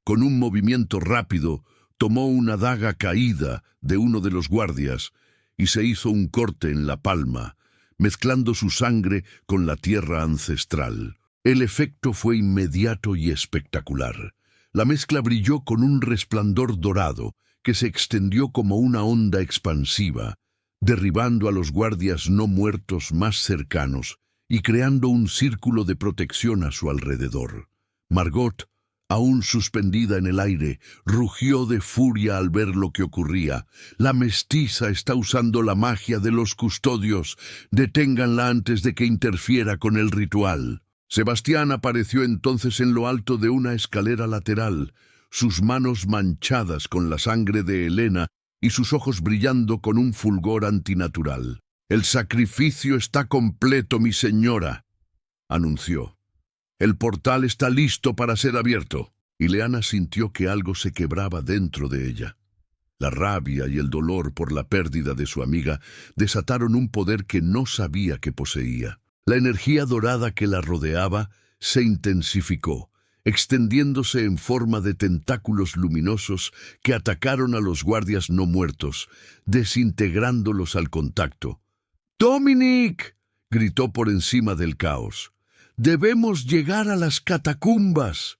Speaker 1: con un movimiento rápido, tomó una daga caída de uno de los guardias y se hizo un corte en la palma, mezclando su sangre con la tierra ancestral. El efecto fue inmediato y espectacular. La mezcla brilló con un resplandor dorado que se extendió como una onda expansiva, derribando a los guardias no muertos más cercanos y creando un círculo de protección a su alrededor. Margot, aún suspendida en el aire, rugió de furia al ver lo que ocurría. «La mestiza está usando la magia de los custodios. Deténganla antes de que interfiera con el ritual». Sebastián apareció entonces en lo alto de una escalera lateral, sus manos manchadas con la sangre de Helena y sus ojos brillando con un fulgor antinatural. «El sacrificio está completo, mi señora», anunció. «El portal está listo para ser abierto». Ileana sintió que algo se quebraba dentro de ella. La rabia y el dolor por la pérdida de su amiga desataron un poder que no sabía que poseía. La energía dorada que la rodeaba se intensificó, extendiéndose en forma de tentáculos luminosos que atacaron a los guardias no muertos, desintegrándolos al contacto. «¡Dominic!», gritó por encima del caos. «Debemos llegar a las catacumbas.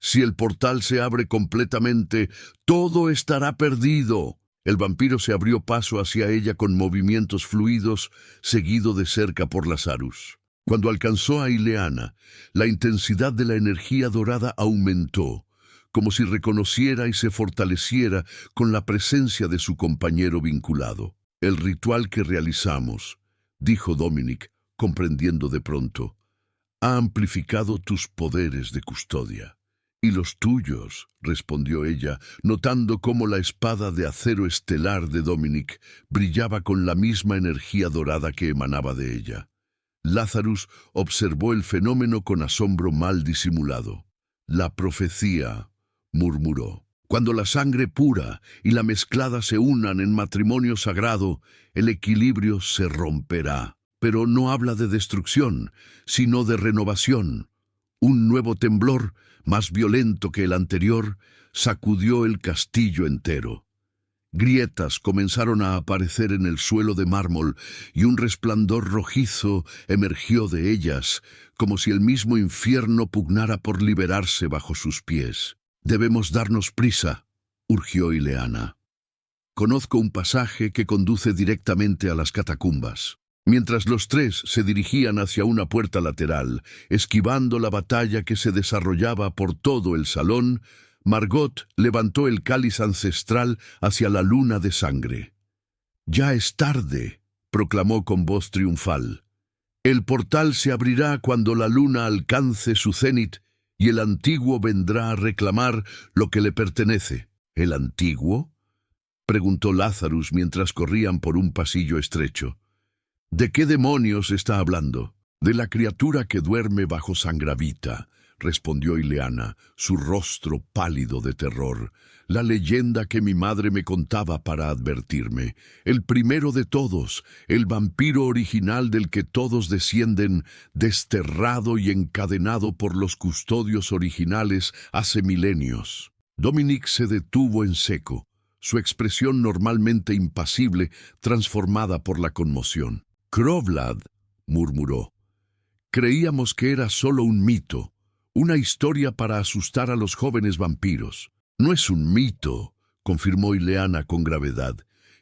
Speaker 1: Si el portal se abre completamente, todo estará perdido». El vampiro se abrió paso hacia ella con movimientos fluidos, seguido de cerca por Lazarus. Cuando alcanzó a Ileana, la intensidad de la energía dorada aumentó, como si reconociera y se fortaleciera con la presencia de su compañero vinculado. «El ritual que realizamos», dijo Dominic, comprendiendo de pronto, «ha amplificado tus poderes de custodia». «Y los tuyos», respondió ella, notando cómo la espada de acero estelar de Dominic brillaba con la misma energía dorada que emanaba de ella. Lazarus observó el fenómeno con asombro mal disimulado. «La profecía», murmuró. «Cuando la sangre pura y la mezclada se unan en matrimonio sagrado, el equilibrio se romperá». Pero no habla de destrucción, sino de renovación. Un nuevo temblor, más violento que el anterior, sacudió el castillo entero. Grietas comenzaron a aparecer en el suelo de mármol y un resplandor rojizo emergió de ellas, como si el mismo infierno pugnara por liberarse bajo sus pies. «Debemos darnos prisa», urgió Ileana. «Conozco un pasaje que conduce directamente a las catacumbas». Mientras los tres se dirigían hacia una puerta lateral, esquivando la batalla que se desarrollaba por todo el salón, Margot levantó el cáliz ancestral hacia la luna de sangre. «Ya es tarde», proclamó con voz triunfal. «El portal se abrirá cuando la luna alcance su cenit y el antiguo vendrá a reclamar lo que le pertenece». «¿El antiguo?», preguntó Lazarus mientras corrían por un pasillo estrecho. «¿De qué demonios está hablando?» «De la criatura que duerme bajo Sangravita», respondió Ileana, su rostro pálido de terror. «La leyenda que mi madre me contaba para advertirme. El primero de todos, el vampiro original del que todos descienden, desterrado y encadenado por los custodios originales hace milenios». Dominic se detuvo en seco, su expresión normalmente impasible transformada por la conmoción. «Krovlad», murmuró. «Creíamos que era solo un mito, una historia para asustar a los jóvenes vampiros». «No es un mito», confirmó Ileana con gravedad.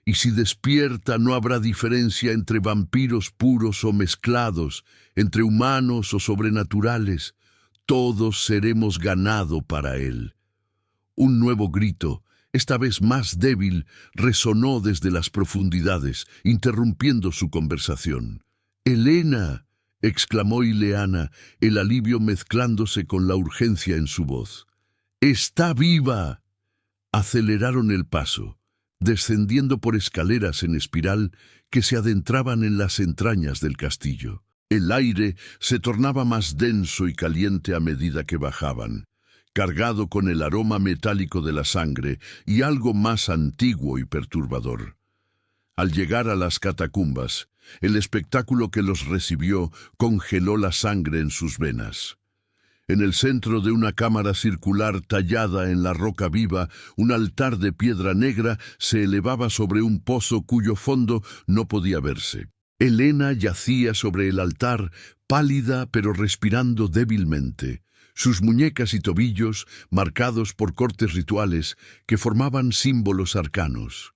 Speaker 1: «Y si despierta no habrá diferencia entre vampiros puros o mezclados, entre humanos o sobrenaturales. Todos seremos ganado para él». Un nuevo grito, esta vez más débil, resonó desde las profundidades, interrumpiendo su conversación. «¡Helena!», exclamó Ileana, el alivio mezclándose con la urgencia en su voz. «¡Está viva!». Aceleraron el paso, descendiendo por escaleras en espiral que se adentraban en las entrañas del castillo. El aire se tornaba más denso y caliente a medida que bajaban, cargado con el aroma metálico de la sangre y algo más antiguo y perturbador. Al llegar a las catacumbas, el espectáculo que los recibió congeló la sangre en sus venas. En el centro de una cámara circular tallada en la roca viva, un altar de piedra negra se elevaba sobre un pozo cuyo fondo no podía verse. Helena yacía sobre el altar, pálida pero respirando débilmente, sus muñecas y tobillos marcados por cortes rituales que formaban símbolos arcanos.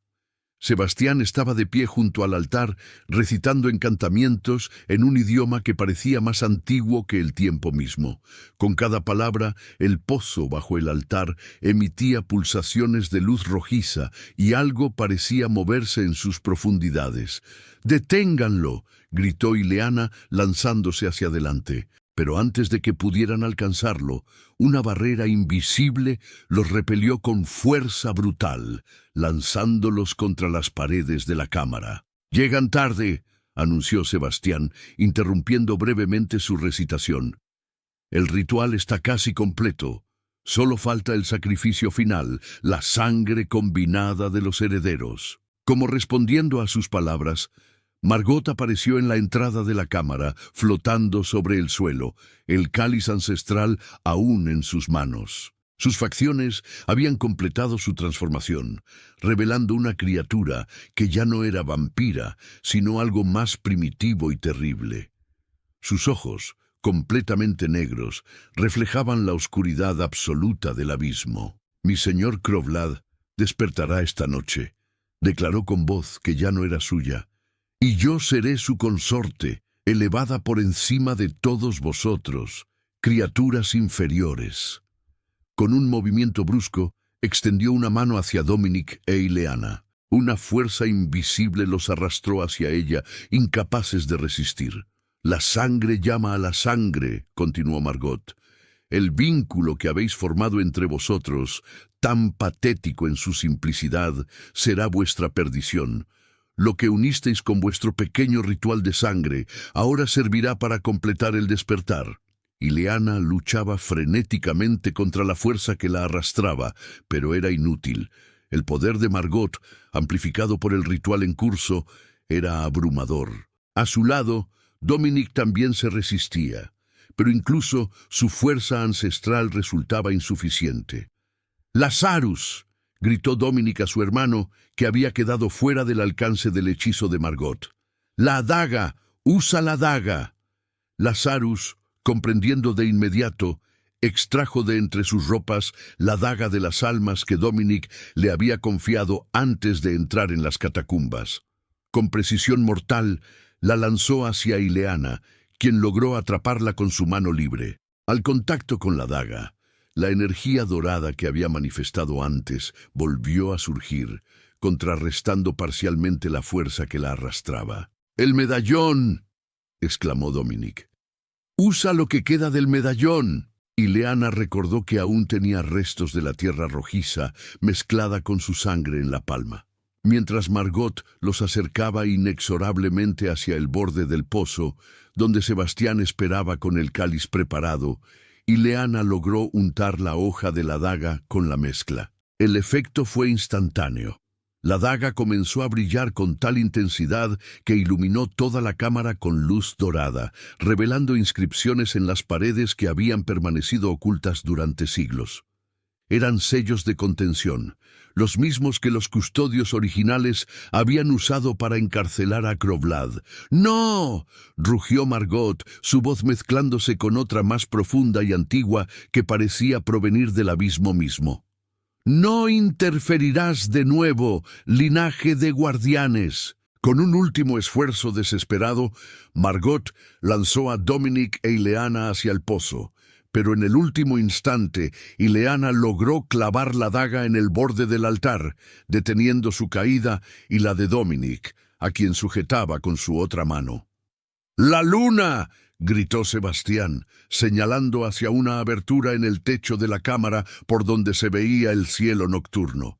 Speaker 1: Sebastián estaba de pie junto al altar, recitando encantamientos en un idioma que parecía más antiguo que el tiempo mismo. Con cada palabra, el pozo bajo el altar emitía pulsaciones de luz rojiza y algo parecía moverse en sus profundidades. «¡Deténganlo!», gritó Ileana, lanzándose hacia adelante. Pero antes de que pudieran alcanzarlo, una barrera invisible los repelió con fuerza brutal, lanzándolos contra las paredes de la cámara. «¡Llegan tarde!», anunció Sebastián, interrumpiendo brevemente su recitación. «El ritual está casi completo. Solo falta el sacrificio final, la sangre combinada de los herederos». Como respondiendo a sus palabras, Margot apareció en la entrada de la cámara, flotando sobre el suelo, el cáliz ancestral aún en sus manos. Sus facciones habían completado su transformación, revelando una criatura que ya no era vampira, sino algo más primitivo y terrible. Sus ojos, completamente negros, reflejaban la oscuridad absoluta del abismo. «Mi señor Krovlad despertará esta noche», declaró con voz que ya no era suya. «Y yo seré su consorte, elevada por encima de todos vosotros, criaturas inferiores». Con un movimiento brusco, extendió una mano hacia Dominic e Ileana. Una fuerza invisible los arrastró hacia ella, incapaces de resistir. «La sangre llama a la sangre», continuó Margot. «El vínculo que habéis formado entre vosotros, tan patético en su simplicidad, será vuestra perdición. Lo que unisteis con vuestro pequeño ritual de sangre ahora servirá para completar el despertar». Ileana luchaba frenéticamente contra la fuerza que la arrastraba, pero era inútil. El poder de Margot, amplificado por el ritual en curso, era abrumador. A su lado, Dominic también se resistía, pero incluso su fuerza ancestral resultaba insuficiente. ¡Lazarus!, gritó Dominic a su hermano, que había quedado fuera del alcance del hechizo de Margot. ¡La daga! ¡Usa la daga! Lazarus, comprendiendo de inmediato, extrajo de entre sus ropas la daga de las almas que Dominic le había confiado antes de entrar en las catacumbas. Con precisión mortal, la lanzó hacia Ileana, quien logró atraparla con su mano libre. Al contacto con la daga, la energía dorada que había manifestado antes volvió a surgir, contrarrestando parcialmente la fuerza que la arrastraba. ¡El medallón!, exclamó Dominic. «¡Usa lo que queda del medallón!». Ileana recordó que aún tenía restos de la tierra rojiza mezclada con su sangre en la palma. Mientras Margot los acercaba inexorablemente hacia el borde del pozo, donde Sebastián esperaba con el cáliz preparado, Ileana logró untar la hoja de la daga con la mezcla. El efecto fue instantáneo. La daga comenzó a brillar con tal intensidad que iluminó toda la cámara con luz dorada, revelando inscripciones en las paredes que habían permanecido ocultas durante siglos. Eran sellos de contención, los mismos que los custodios originales habían usado para encarcelar a Krovlad. ¡No!, rugió Margot, su voz mezclándose con otra más profunda y antigua que parecía provenir del abismo mismo. «No interferirás de nuevo, linaje de guardianes». Con un último esfuerzo desesperado, Margot lanzó a Dominic e Ileana hacia el pozo, pero en el último instante, Ileana logró clavar la daga en el borde del altar, deteniendo su caída y la de Dominic, a quien sujetaba con su otra mano. «¡La luna!», gritó Sebastián, señalando hacia una abertura en el techo de la cámara por donde se veía el cielo nocturno.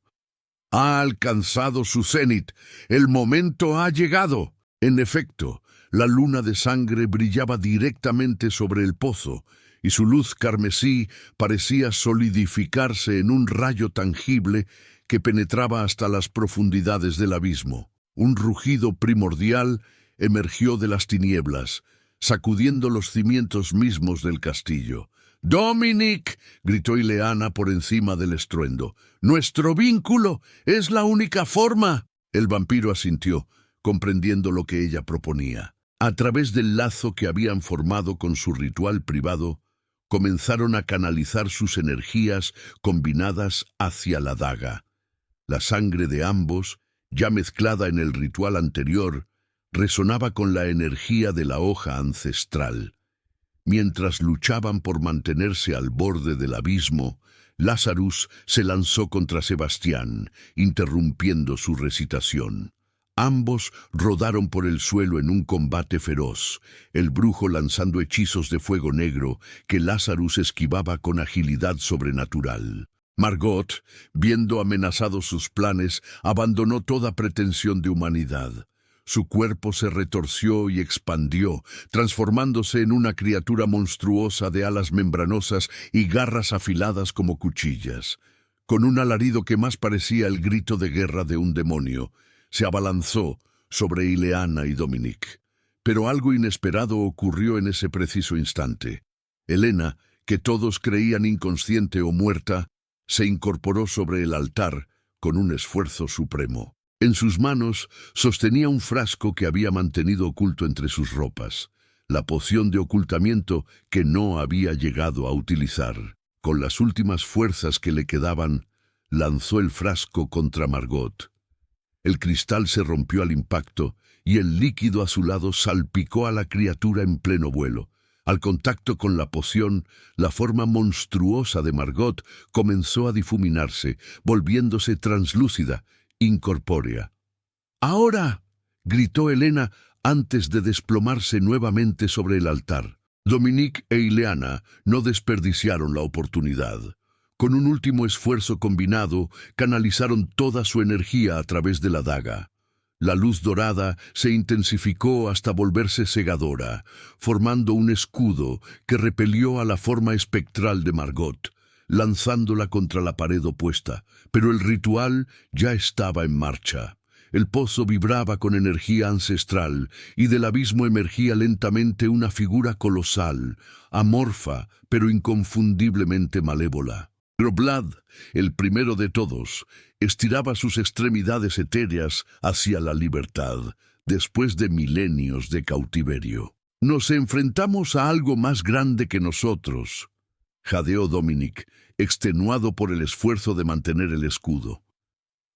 Speaker 1: «Ha alcanzado su cenit. El momento ha llegado». En efecto, la luna de sangre brillaba directamente sobre el pozo, y su luz carmesí parecía solidificarse en un rayo tangible que penetraba hasta las profundidades del abismo. Un rugido primordial emergió de las tinieblas, sacudiendo los cimientos mismos del castillo. «¡Dominic!», gritó Ileana por encima del estruendo. «¡Nuestro vínculo es la única forma!». El vampiro asintió, comprendiendo lo que ella proponía. A través del lazo que habían formado con su ritual privado, comenzaron a canalizar sus energías combinadas hacia la daga. La sangre de ambos, ya mezclada en el ritual anterior, resonaba con la energía de la hoja ancestral. Mientras luchaban por mantenerse al borde del abismo, Lazarus se lanzó contra Sebastián, interrumpiendo su recitación. Ambos rodaron por el suelo en un combate feroz, el brujo lanzando hechizos de fuego negro que Lazarus esquivaba con agilidad sobrenatural. Margot, viendo amenazados sus planes, abandonó toda pretensión de humanidad. Su cuerpo se retorció y expandió, transformándose en una criatura monstruosa de alas membranosas y garras afiladas como cuchillas. Con un alarido que más parecía el grito de guerra de un demonio, se abalanzó sobre Ileana y Dominic. Pero algo inesperado ocurrió en ese preciso instante. Helena, que todos creían inconsciente o muerta, se incorporó sobre el altar con un esfuerzo supremo. En sus manos sostenía un frasco que había mantenido oculto entre sus ropas, la poción de ocultamiento que no había llegado a utilizar. Con las últimas fuerzas que le quedaban, lanzó el frasco contra Margot. El cristal se rompió al impacto y el líquido azulado salpicó a la criatura en pleno vuelo. Al contacto con la poción, la forma monstruosa de Margot comenzó a difuminarse, volviéndose translúcida, incorpórea. «¡Ahora!», gritó Helena antes de desplomarse nuevamente sobre el altar. Dominic e Ileana no desperdiciaron la oportunidad. Con un último esfuerzo combinado, canalizaron toda su energía a través de la daga. La luz dorada se intensificó hasta volverse cegadora, formando un escudo que repelió a la forma espectral de Margot, lanzándola contra la pared opuesta, pero el ritual ya estaba en marcha. El pozo vibraba con energía ancestral y del abismo emergía lentamente una figura colosal, amorfa, pero inconfundiblemente malévola. Groblad, el primero de todos, estiraba sus extremidades etéreas hacia la libertad, después de milenios de cautiverio. «Nos enfrentamos a algo más grande que nosotros», jadeó Dominic, extenuado por el esfuerzo de mantener el escudo.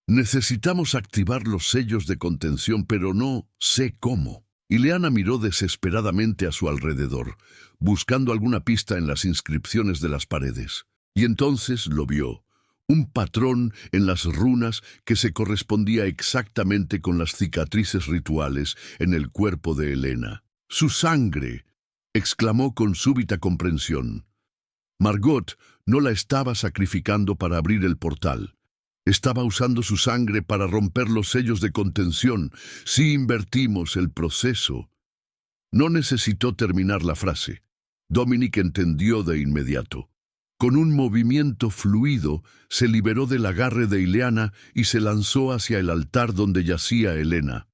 Speaker 1: «Necesitamos activar los sellos de contención, pero no sé cómo». Ileana miró desesperadamente a su alrededor, buscando alguna pista en las inscripciones de las paredes. Y entonces lo vio, un patrón en las runas que se correspondía exactamente con las cicatrices rituales en el cuerpo de Helena. «¡Su sangre!», exclamó con súbita comprensión. Margot no la estaba sacrificando para abrir el portal. Estaba usando su sangre para romper los sellos de contención. Si invertimos el proceso. No necesitó terminar la frase. Dominic entendió de inmediato. Con un movimiento fluido, se liberó del agarre de Ileana y se lanzó hacia el altar donde yacía Helena.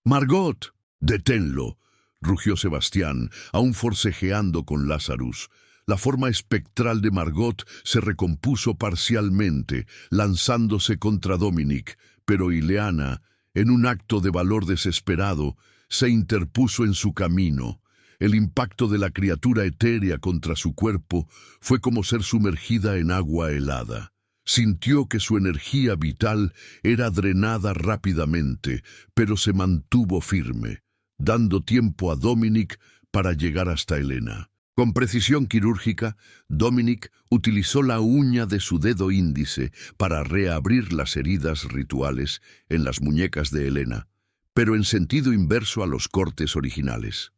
Speaker 1: «¡Margot! ¡Deténlo!», rugió Sebastián, aún forcejeando con Lazarus. La forma espectral de Margot se recompuso parcialmente, lanzándose contra Dominic, pero Ileana, en un acto de valor desesperado, se interpuso en su camino. El impacto de la criatura etérea contra su cuerpo fue como ser sumergida en agua helada. Sintió que su energía vital era drenada rápidamente, pero se mantuvo firme, dando tiempo a Dominic para llegar hasta Helena. Con precisión quirúrgica, Dominic utilizó la uña de su dedo índice para reabrir las heridas rituales en las muñecas de Helena, pero en sentido inverso a los cortes originales.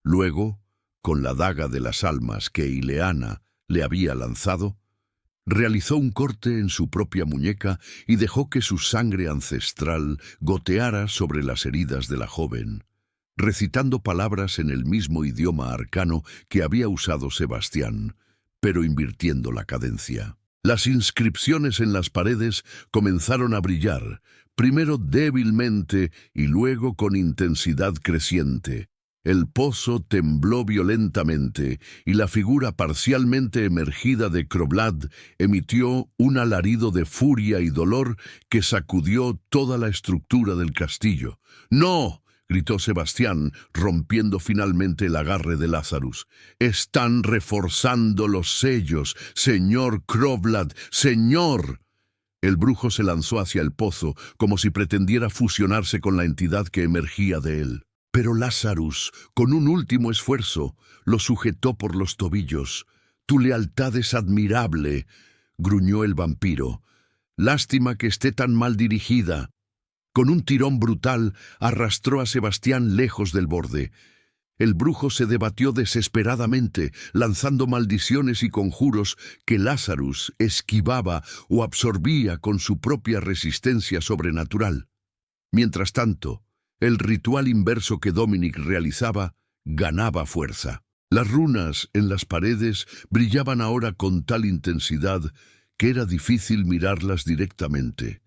Speaker 1: Luego, con la daga de las almas que Ileana le había lanzado, realizó un corte en su propia muñeca y dejó que su sangre ancestral goteara sobre las heridas de la joven, recitando palabras en el mismo idioma arcano que había usado Sebastián, pero invirtiendo la cadencia. Las inscripciones en las paredes comenzaron a brillar, primero débilmente y luego con intensidad creciente. El pozo tembló violentamente y la figura parcialmente emergida de Groblad emitió un alarido de furia y dolor que sacudió toda la estructura del castillo. «¡No!», gritó Sebastián, rompiendo finalmente el agarre de Lazarus. «¡Están reforzando los sellos, señor Groblad! ¡Señor!». El brujo se lanzó hacia el pozo como si pretendiera fusionarse con la entidad que emergía de él. Pero Lazarus, con un último esfuerzo, lo sujetó por los tobillos. «Tu lealtad es admirable», gruñó el vampiro. «Lástima que esté tan mal dirigida». Con un tirón brutal, arrastró a Sebastián lejos del borde. El brujo se debatió desesperadamente, lanzando maldiciones y conjuros que Lazarus esquivaba o absorbía con su propia resistencia sobrenatural. Mientras tanto, el ritual inverso que Dominic realizaba ganaba fuerza. Las runas en las paredes brillaban ahora con tal intensidad que era difícil mirarlas directamente.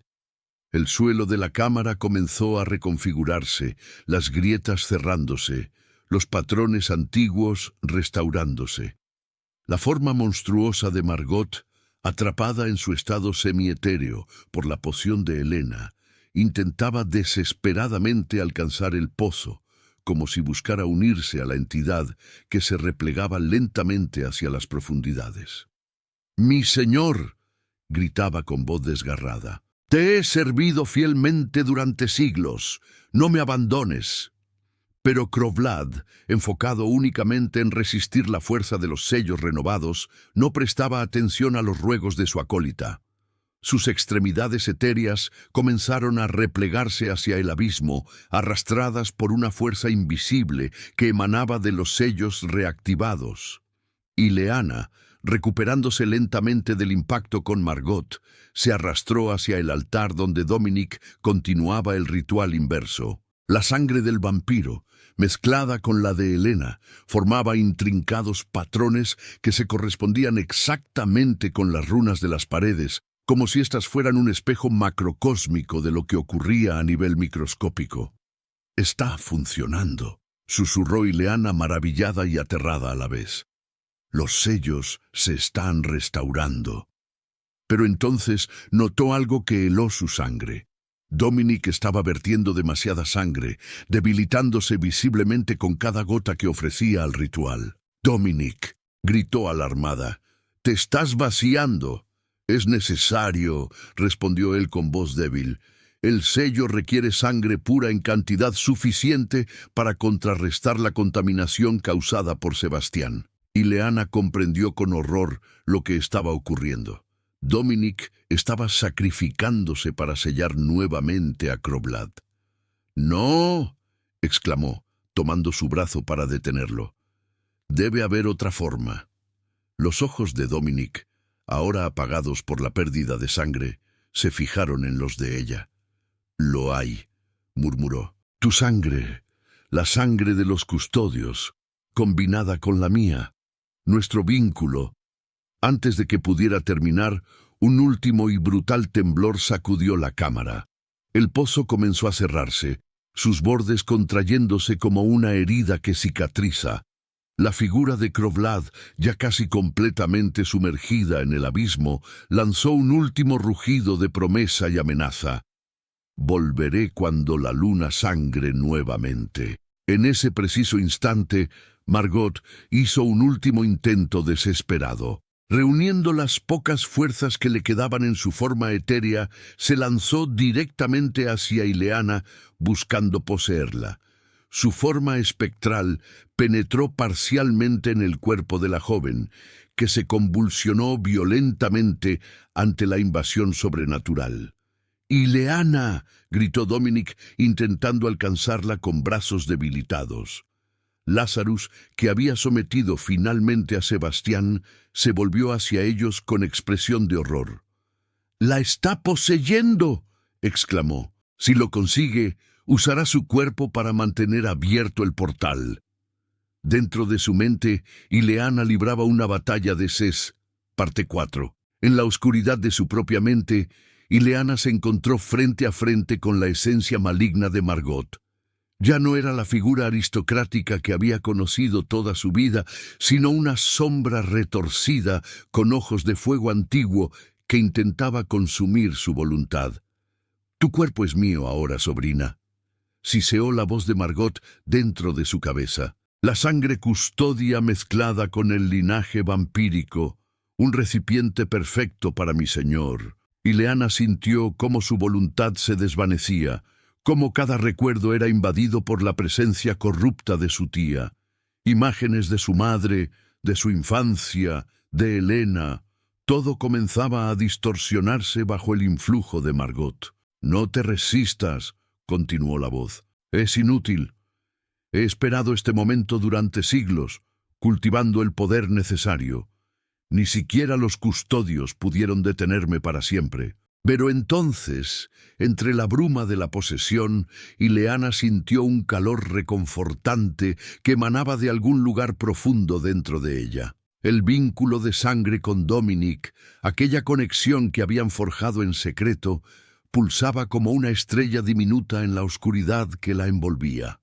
Speaker 1: El suelo de la cámara comenzó a reconfigurarse, las grietas cerrándose, los patrones antiguos restaurándose. La forma monstruosa de Margot, atrapada en su estado semietéreo por la poción de Helena, intentaba desesperadamente alcanzar el pozo, como si buscara unirse a la entidad que se replegaba lentamente hacia las profundidades. «¡Mi señor!», gritaba con voz desgarrada. «Te he servido fielmente durante siglos. No me abandones». Pero Groblad, enfocado únicamente en resistir la fuerza de los sellos renovados, no prestaba atención a los ruegos de su acólita. Sus extremidades etéreas comenzaron a replegarse hacia el abismo, arrastradas por una fuerza invisible que emanaba de los sellos reactivados. Ileana, recuperándose lentamente del impacto con Margot, se arrastró hacia el altar donde Dominic continuaba el ritual inverso. La sangre del vampiro, mezclada con la de Helena, formaba intrincados patrones que se correspondían exactamente con las runas de las paredes, como si éstas fueran un espejo macrocósmico de lo que ocurría a nivel microscópico. «Está funcionando», susurró Ileana maravillada y aterrada a la vez. «Los sellos se están restaurando». pero entonces notó algo que heló su sangre. Dominic estaba vertiendo demasiada sangre, debilitándose visiblemente con cada gota que ofrecía al ritual. «Dominic», gritó alarmada, «te estás vaciando». «Es necesario», respondió él con voz débil. «El sello requiere sangre pura en cantidad suficiente para contrarrestar la contaminación causada por Sebastián». Ileana comprendió con horror lo que estaba ocurriendo. Dominic estaba sacrificándose para sellar nuevamente a Kroblad. «¡No!», exclamó, tomando su brazo para detenerlo. «Debe haber otra forma». Los ojos de Dominic, ahora apagados por la pérdida de sangre, se fijaron en los de ella. «Lo hay», murmuró. «Tu sangre, la sangre de los custodios, combinada con la mía, nuestro vínculo». Antes de que pudiera terminar, un último y brutal temblor sacudió la cámara. El pozo comenzó a cerrarse, sus bordes contrayéndose como una herida que cicatriza. La figura de Kroblad, ya casi completamente sumergida en el abismo, lanzó un último rugido de promesa y amenaza. «Volveré cuando la luna sangre nuevamente». En ese preciso instante, Margot hizo un último intento desesperado. Reuniendo las pocas fuerzas que le quedaban en su forma etérea, se lanzó directamente hacia Ileana, buscando poseerla. Su forma espectral penetró parcialmente en el cuerpo de la joven, que se convulsionó violentamente ante la invasión sobrenatural. «¡Ileana!», gritó Dominic, intentando alcanzarla con brazos debilitados. Lazarus, que había sometido finalmente a Sebastián, se volvió hacia ellos con expresión de horror. «¡La está poseyendo!», exclamó. «Si lo consigue, usará su cuerpo para mantener abierto el portal». Dentro de su mente, Ileana libraba una batalla de Ses. Parte 4. En la oscuridad de su propia mente, Ileana se encontró frente a frente con la esencia maligna de Margot. Ya no era la figura aristocrática que había conocido toda su vida, sino una sombra retorcida con ojos de fuego antiguo que intentaba consumir su voluntad. «Tu cuerpo es mío ahora, sobrina», siseó la voz de Margot dentro de su cabeza. «La sangre custodia mezclada con el linaje vampírico, un recipiente perfecto para mi señor». Ileana sintió cómo su voluntad se desvanecía, cómo cada recuerdo era invadido por la presencia corrupta de su tía. Imágenes de su madre, de su infancia, de Helena, todo comenzaba a distorsionarse bajo el influjo de Margot. «No te resistas», continuó la voz. «Es inútil. He esperado este momento durante siglos, cultivando el poder necesario. Ni siquiera los custodios pudieron detenerme para siempre». Pero entonces, entre la bruma de la posesión, Ileana sintió un calor reconfortante que emanaba de algún lugar profundo dentro de ella. El vínculo de sangre con Dominic, aquella conexión que habían forjado en secreto, pulsaba como una estrella diminuta en la oscuridad que la envolvía.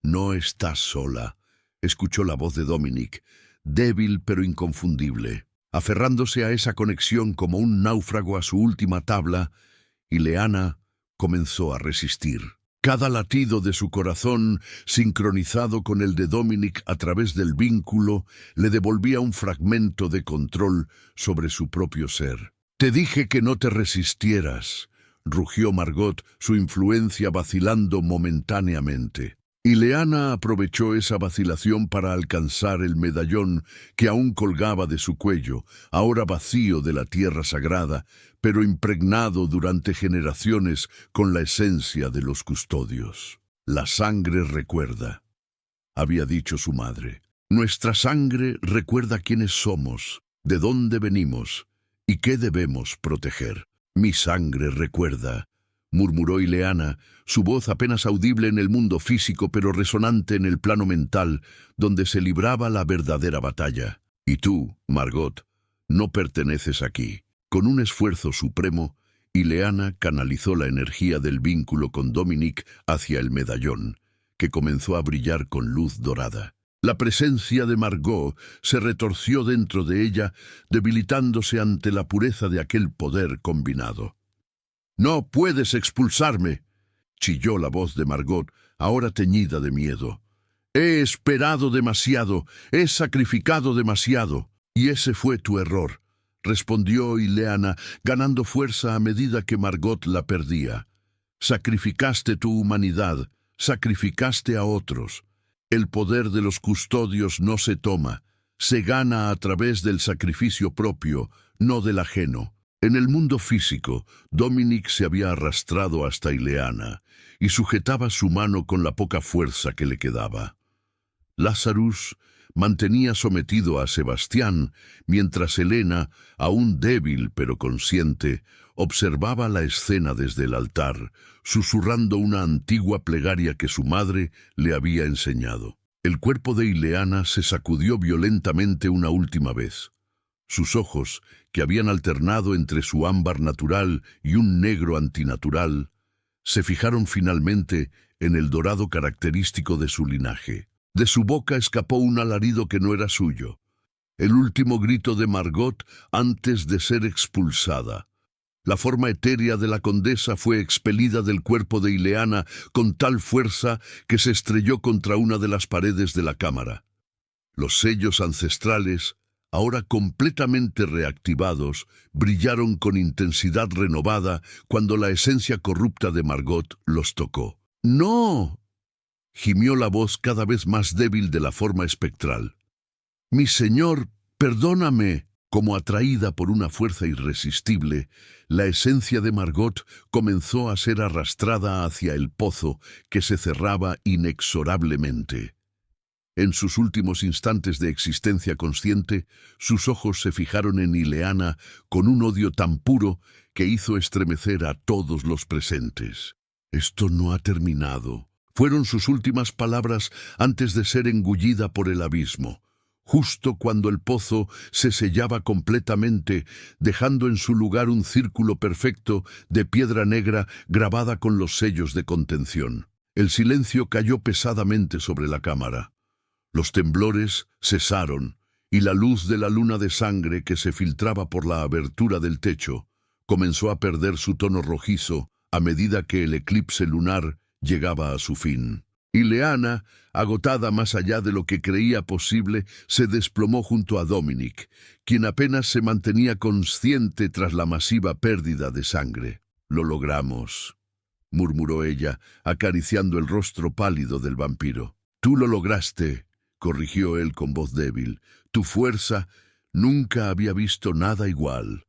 Speaker 1: «No estás sola», escuchó la voz de Dominic, débil pero inconfundible. Aferrándose a esa conexión como un náufrago a su última tabla, Ileana comenzó a resistir. Cada latido de su corazón, sincronizado con el de Dominic a través del vínculo, le devolvía un fragmento de control sobre su propio ser. «Te dije que no te resistieras», rugió Margot, su influencia vacilando momentáneamente. Ileana aprovechó esa vacilación para alcanzar el medallón que aún colgaba de su cuello, ahora vacío de la tierra sagrada, pero impregnado durante generaciones con la esencia de los custodios. «La sangre recuerda», había dicho su madre. «Nuestra sangre recuerda quiénes somos, de dónde venimos y qué debemos proteger». «Mi sangre recuerda», murmuró Ileana, su voz apenas audible en el mundo físico pero resonante en el plano mental, donde se libraba la verdadera batalla. «Y tú, Margot, no perteneces aquí». Con un esfuerzo supremo, Ileana canalizó la energía del vínculo con Dominic hacia el medallón, que comenzó a brillar con luz dorada. La presencia de Margot se retorció dentro de ella, debilitándose ante la pureza de aquel poder combinado. «¡No puedes expulsarme!», chilló la voz de Margot, ahora teñida de miedo. «He esperado demasiado, he sacrificado demasiado, y ese fue tu error», respondió Ileana, ganando fuerza a medida que Margot la perdía. «Sacrificaste tu humanidad, sacrificaste a otros. El poder de los custodios no se toma, se gana a través del sacrificio propio, no del ajeno». En el mundo físico, Dominic se había arrastrado hasta Ileana y sujetaba su mano con la poca fuerza que le quedaba. Lazarus mantenía sometido a Sebastián, mientras Helena, aún débil pero consciente, observaba la escena desde el altar, susurrando una antigua plegaria que su madre le había enseñado. El cuerpo de Ileana se sacudió violentamente una última vez. Sus ojos, que habían alternado entre su ámbar natural y un negro antinatural, se fijaron finalmente en el dorado característico de su linaje. De su boca escapó un alarido que no era suyo, el último grito de Margot antes de ser expulsada. La forma etérea de la condesa fue expelida del cuerpo de Ileana con tal fuerza que se estrelló contra una de las paredes de la cámara. Los sellos ancestrales, ahora completamente reactivados, brillaron con intensidad renovada cuando la esencia corrupta de Margot los tocó. «¡No!», gimió la voz cada vez más débil de la forma espectral. «Mi señor, perdóname». Como atraída por una fuerza irresistible, la esencia de Margot comenzó a ser arrastrada hacia el pozo que se cerraba inexorablemente. En sus últimos instantes de existencia consciente, sus ojos se fijaron en Ileana con un odio tan puro que hizo estremecer a todos los presentes. «Esto no ha terminado», fueron sus últimas palabras antes de ser engullida por el abismo, justo cuando el pozo se sellaba completamente, dejando en su lugar un círculo perfecto de piedra negra grabada con los sellos de contención. El silencio cayó pesadamente sobre la cámara. Los temblores cesaron, y la luz de la luna de sangre que se filtraba por la abertura del techo comenzó a perder su tono rojizo a medida que el eclipse lunar llegaba a su fin. Ileana, agotada más allá de lo que creía posible, se desplomó junto a Dominic, quien apenas se mantenía consciente tras la masiva pérdida de sangre. «Lo logramos», murmuró ella, acariciando el rostro pálido del vampiro. «Tú lo lograste», corrigió él con voz débil. «Tu fuerza, nunca había visto nada igual».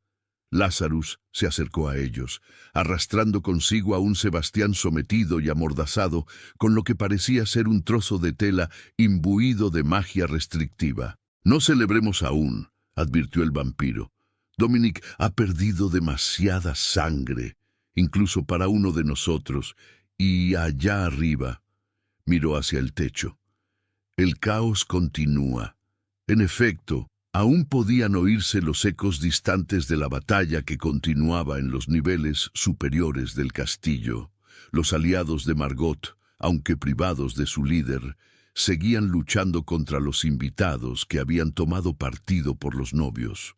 Speaker 1: Lazarus se acercó a ellos, arrastrando consigo a un Sebastián sometido y amordazado con lo que parecía ser un trozo de tela imbuido de magia restrictiva. «No celebremos aún», advirtió el vampiro. «Dominic ha perdido demasiada sangre, incluso para uno de nosotros, y allá arriba», miró hacia el techo. «El caos continúa». En efecto, aún podían oírse los ecos distantes de la batalla que continuaba en los niveles superiores del castillo. Los aliados de Margot, aunque privados de su líder, seguían luchando contra los invitados que habían tomado partido por los novios.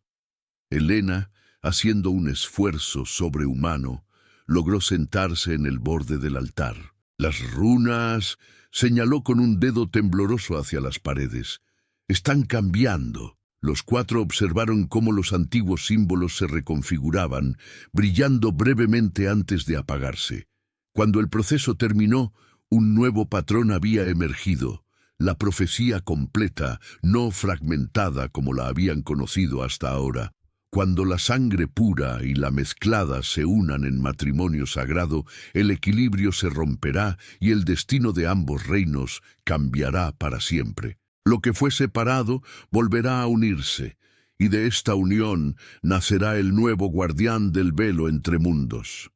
Speaker 1: Helena, haciendo un esfuerzo sobrehumano, logró sentarse en el borde del altar. «Las runas», señaló con un dedo tembloroso hacia las paredes, «están cambiando». Los cuatro observaron cómo los antiguos símbolos se reconfiguraban, brillando brevemente antes de apagarse. Cuando el proceso terminó, un nuevo patrón había emergido, la profecía completa, no fragmentada como la habían conocido hasta ahora. Cuando la sangre pura y la mezclada se unan en matrimonio sagrado, el equilibrio se romperá y el destino de ambos reinos cambiará para siempre. Lo que fue separado volverá a unirse, y de esta unión nacerá el nuevo guardián del velo entre mundos.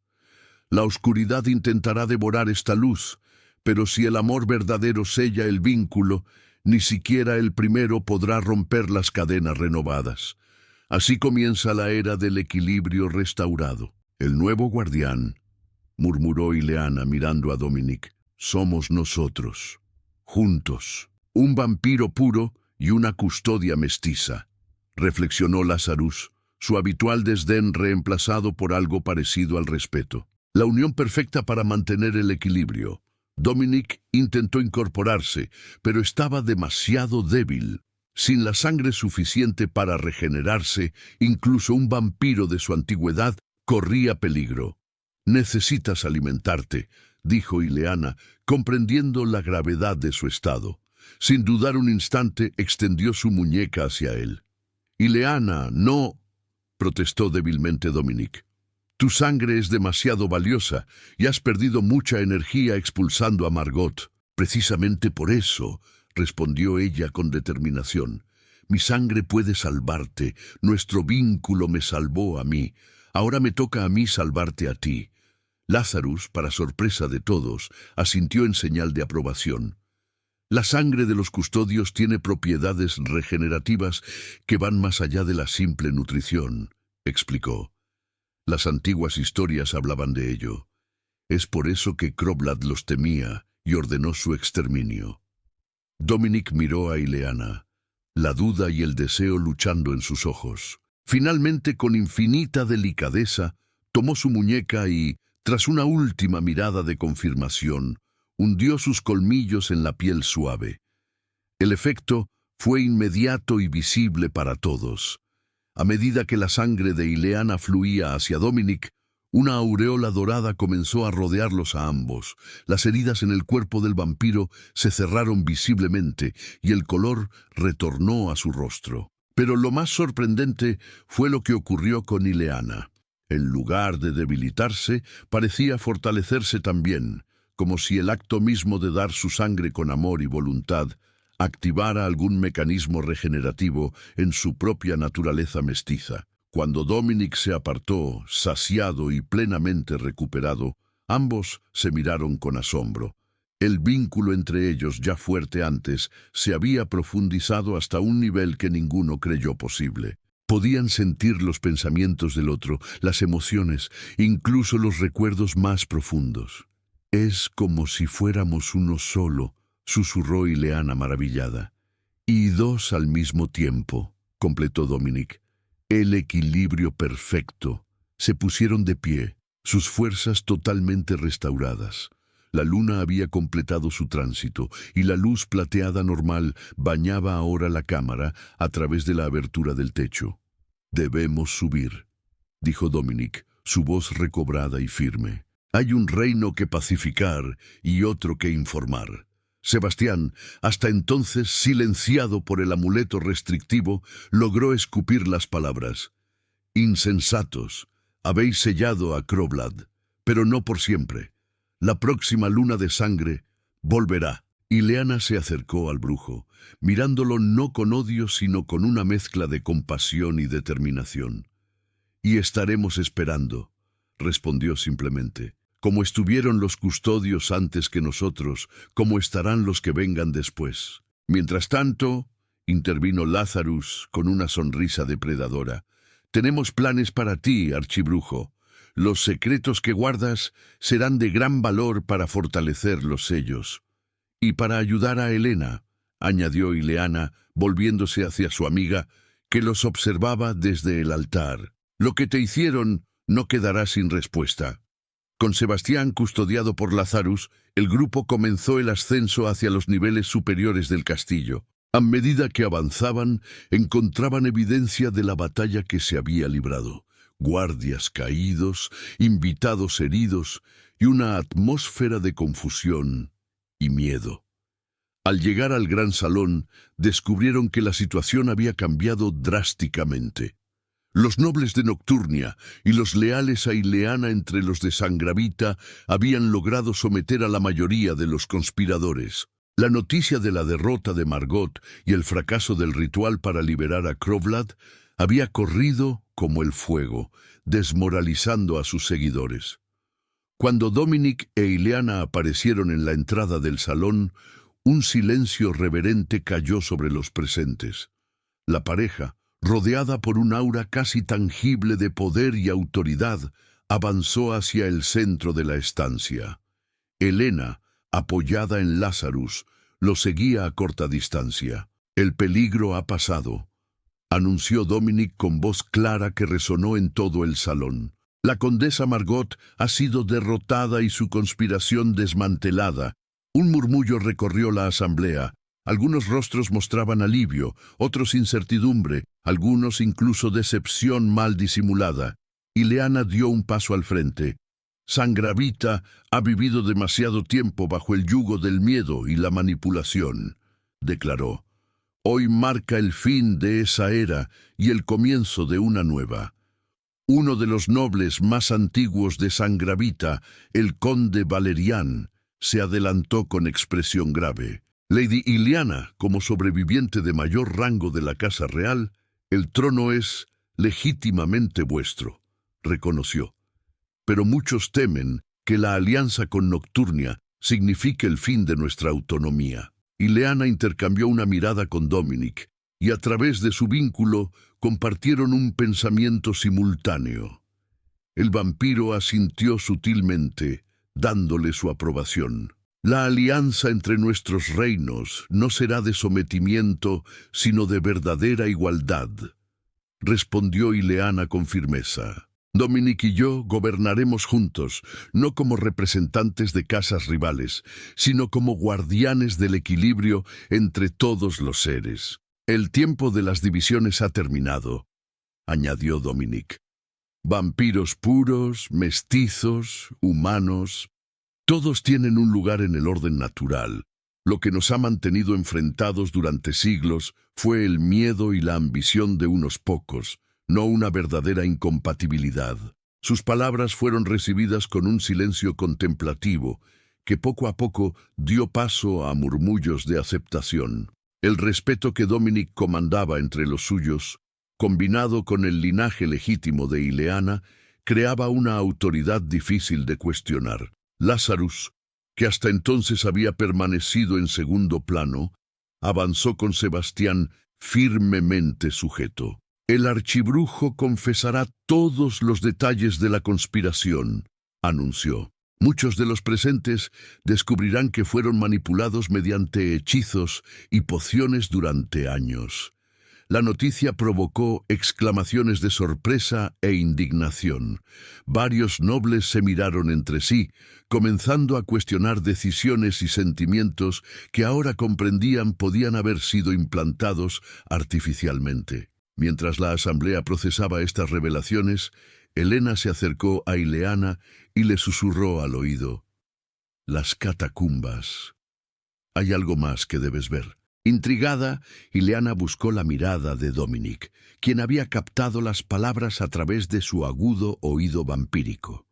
Speaker 1: La oscuridad intentará devorar esta luz, pero si el amor verdadero sella el vínculo, ni siquiera el primero podrá romper las cadenas renovadas. Así comienza la era del equilibrio restaurado. «El nuevo guardián», murmuró Ileana mirando a Dominic, «somos nosotros, juntos». Un vampiro puro y una custodia mestiza, reflexionó Lazarus, su habitual desdén reemplazado por algo parecido al respeto. La unión perfecta para mantener el equilibrio. Dominic intentó incorporarse, pero estaba demasiado débil. Sin la sangre suficiente para regenerarse, incluso un vampiro de su antigüedad corría peligro. «Necesitas alimentarte», dijo Ileana, comprendiendo la gravedad de su estado. Sin dudar un instante, extendió su muñeca hacia él. «Ileana, no», protestó débilmente Dominic. «Tu sangre es demasiado valiosa y has perdido mucha energía expulsando a Margot». «Precisamente por eso», respondió ella con determinación. «Mi sangre puede salvarte. Nuestro vínculo me salvó a mí. Ahora me toca a mí salvarte a ti». Lazarus, para sorpresa de todos, asintió en señal de aprobación. «La sangre de los custodios tiene propiedades regenerativas que van más allá de la simple nutrición», explicó. Las antiguas historias hablaban de ello. Es por eso que Croblad los temía y ordenó su exterminio. Dominic miró a Ileana, la duda y el deseo luchando en sus ojos. Finalmente, con infinita delicadeza, tomó su muñeca y, tras una última mirada de confirmación, hundió sus colmillos en la piel suave. El efecto fue inmediato y visible para todos. A medida que la sangre de Ileana fluía hacia Dominic, una aureola dorada comenzó a rodearlos a ambos. Las heridas en el cuerpo del vampiro se cerraron visiblemente y el color retornó a su rostro. Pero lo más sorprendente fue lo que ocurrió con Ileana. En lugar de debilitarse, parecía fortalecerse también, como si el acto mismo de dar su sangre con amor y voluntad activara algún mecanismo regenerativo en su propia naturaleza mestiza. Cuando Dominic se apartó, saciado y plenamente recuperado, ambos se miraron con asombro. El vínculo entre ellos, ya fuerte antes, se había profundizado hasta un nivel que ninguno creyó posible. Podían sentir los pensamientos del otro, las emociones, incluso los recuerdos más profundos. «Es como si fuéramos uno solo», susurró Ileana maravillada. «Y dos al mismo tiempo», completó Dominic. «El equilibrio perfecto». Se pusieron de pie, sus fuerzas totalmente restauradas. La luna había completado su tránsito y la luz plateada normal bañaba ahora la cámara a través de la abertura del techo. «Debemos subir», dijo Dominic, su voz recobrada y firme. «Hay un reino que pacificar y otro que informar». Sebastián, hasta entonces silenciado por el amuleto restrictivo, logró escupir las palabras. «Insensatos, habéis sellado a Croblad, pero no por siempre. La próxima luna de sangre volverá». Ileana se acercó al brujo, mirándolo no con odio sino con una mezcla de compasión y determinación. «Y estaremos esperando», respondió simplemente. «Como estuvieron los custodios antes que nosotros, como estarán los que vengan después». «Mientras tanto», intervino Lazarus con una sonrisa depredadora, «tenemos planes para ti, archibrujo. Los secretos que guardas serán de gran valor para fortalecer los sellos». «Y para ayudar a Helena», añadió Ileana, volviéndose hacia su amiga, que los observaba desde el altar. «Lo que te hicieron no quedará sin respuesta». Con Sebastián custodiado por Lazarus, el grupo comenzó el ascenso hacia los niveles superiores del castillo. A medida que avanzaban, encontraban evidencia de la batalla que se había librado. Guardias caídos, invitados heridos y una atmósfera de confusión y miedo. Al llegar al gran salón, descubrieron que la situación había cambiado drásticamente. Los nobles de Nocturnia y los leales a Ileana entre los de Sangravita habían logrado someter a la mayoría de los conspiradores. La noticia de la derrota de Margot y el fracaso del ritual para liberar a Croblad había corrido como el fuego, desmoralizando a sus seguidores. Cuando Dominic e Ileana aparecieron en la entrada del salón, un silencio reverente cayó sobre los presentes. La pareja, rodeada por un aura casi tangible de poder y autoridad, avanzó hacia el centro de la estancia. Helena, apoyada en Lazarus, lo seguía a corta distancia. «El peligro ha pasado», anunció Dominic con voz clara que resonó en todo el salón. «La condesa Margot ha sido derrotada y su conspiración desmantelada». Un murmullo recorrió la asamblea. Algunos rostros mostraban alivio, otros incertidumbre, algunos incluso decepción mal disimulada. Ileana dio un paso al frente. «Sangravita ha vivido demasiado tiempo bajo el yugo del miedo y la manipulación», declaró. «Hoy marca el fin de esa era y el comienzo de una nueva». Uno de los nobles más antiguos de Sangravita, el conde Valerian, se adelantó con expresión grave. «Lady Ileana, como sobreviviente de mayor rango de la Casa Real, el trono es legítimamente vuestro», reconoció. «Pero muchos temen que la alianza con Nocturnia signifique el fin de nuestra autonomía». Ileana intercambió una mirada con Dominic, y a través de su vínculo compartieron un pensamiento simultáneo. El vampiro asintió sutilmente, dándole su aprobación. «La alianza entre nuestros reinos no será de sometimiento, sino de verdadera igualdad», respondió Ileana con firmeza. «Dominic y yo gobernaremos juntos, no como representantes de casas rivales, sino como guardianes del equilibrio entre todos los seres». «El tiempo de las divisiones ha terminado», añadió Dominic. «Vampiros puros, mestizos, humanos, todos tienen un lugar en el orden natural. Lo que nos ha mantenido enfrentados durante siglos fue el miedo y la ambición de unos pocos, no una verdadera incompatibilidad». Sus palabras fueron recibidas con un silencio contemplativo, que poco a poco dio paso a murmullos de aceptación. El respeto que Dominic comandaba entre los suyos, combinado con el linaje legítimo de Ileana, creaba una autoridad difícil de cuestionar. Lazarus, que hasta entonces había permanecido en segundo plano, avanzó con Sebastián firmemente sujeto. «El archibrujo confesará todos los detalles de la conspiración», anunció. «Muchos de los presentes descubrirán que fueron manipulados mediante hechizos y pociones durante años». La noticia provocó exclamaciones de sorpresa e indignación. Varios nobles se miraron entre sí, comenzando a cuestionar decisiones y sentimientos que ahora comprendían podían haber sido implantados artificialmente. Mientras la asamblea procesaba estas revelaciones, Helena se acercó a Ileana y le susurró al oído: «Las catacumbas. Hay algo más que debes ver». Intrigada, Ileana buscó la mirada de Dominic, quien había captado las palabras a través de su agudo oído vampírico.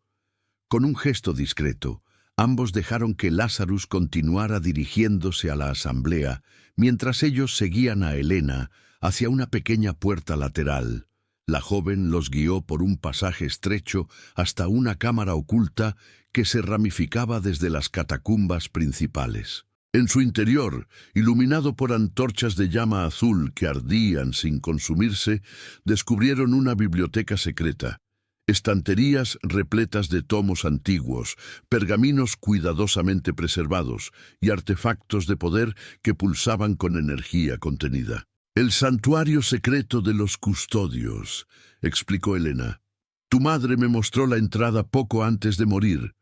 Speaker 1: Con un gesto discreto, ambos dejaron que Lazarus continuara dirigiéndose a la asamblea, mientras ellos seguían a Helena hacia una pequeña puerta lateral. La joven los guió por un pasaje estrecho hasta una cámara oculta que se ramificaba desde las catacumbas principales. En su interior, iluminado por antorchas de llama azul que ardían sin consumirse, descubrieron una biblioteca secreta. Estanterías repletas de tomos antiguos, pergaminos cuidadosamente preservados y artefactos de poder que pulsaban con energía contenida. «El santuario secreto de los custodios», explicó Helena. «Tu madre me mostró la entrada poco antes de morir,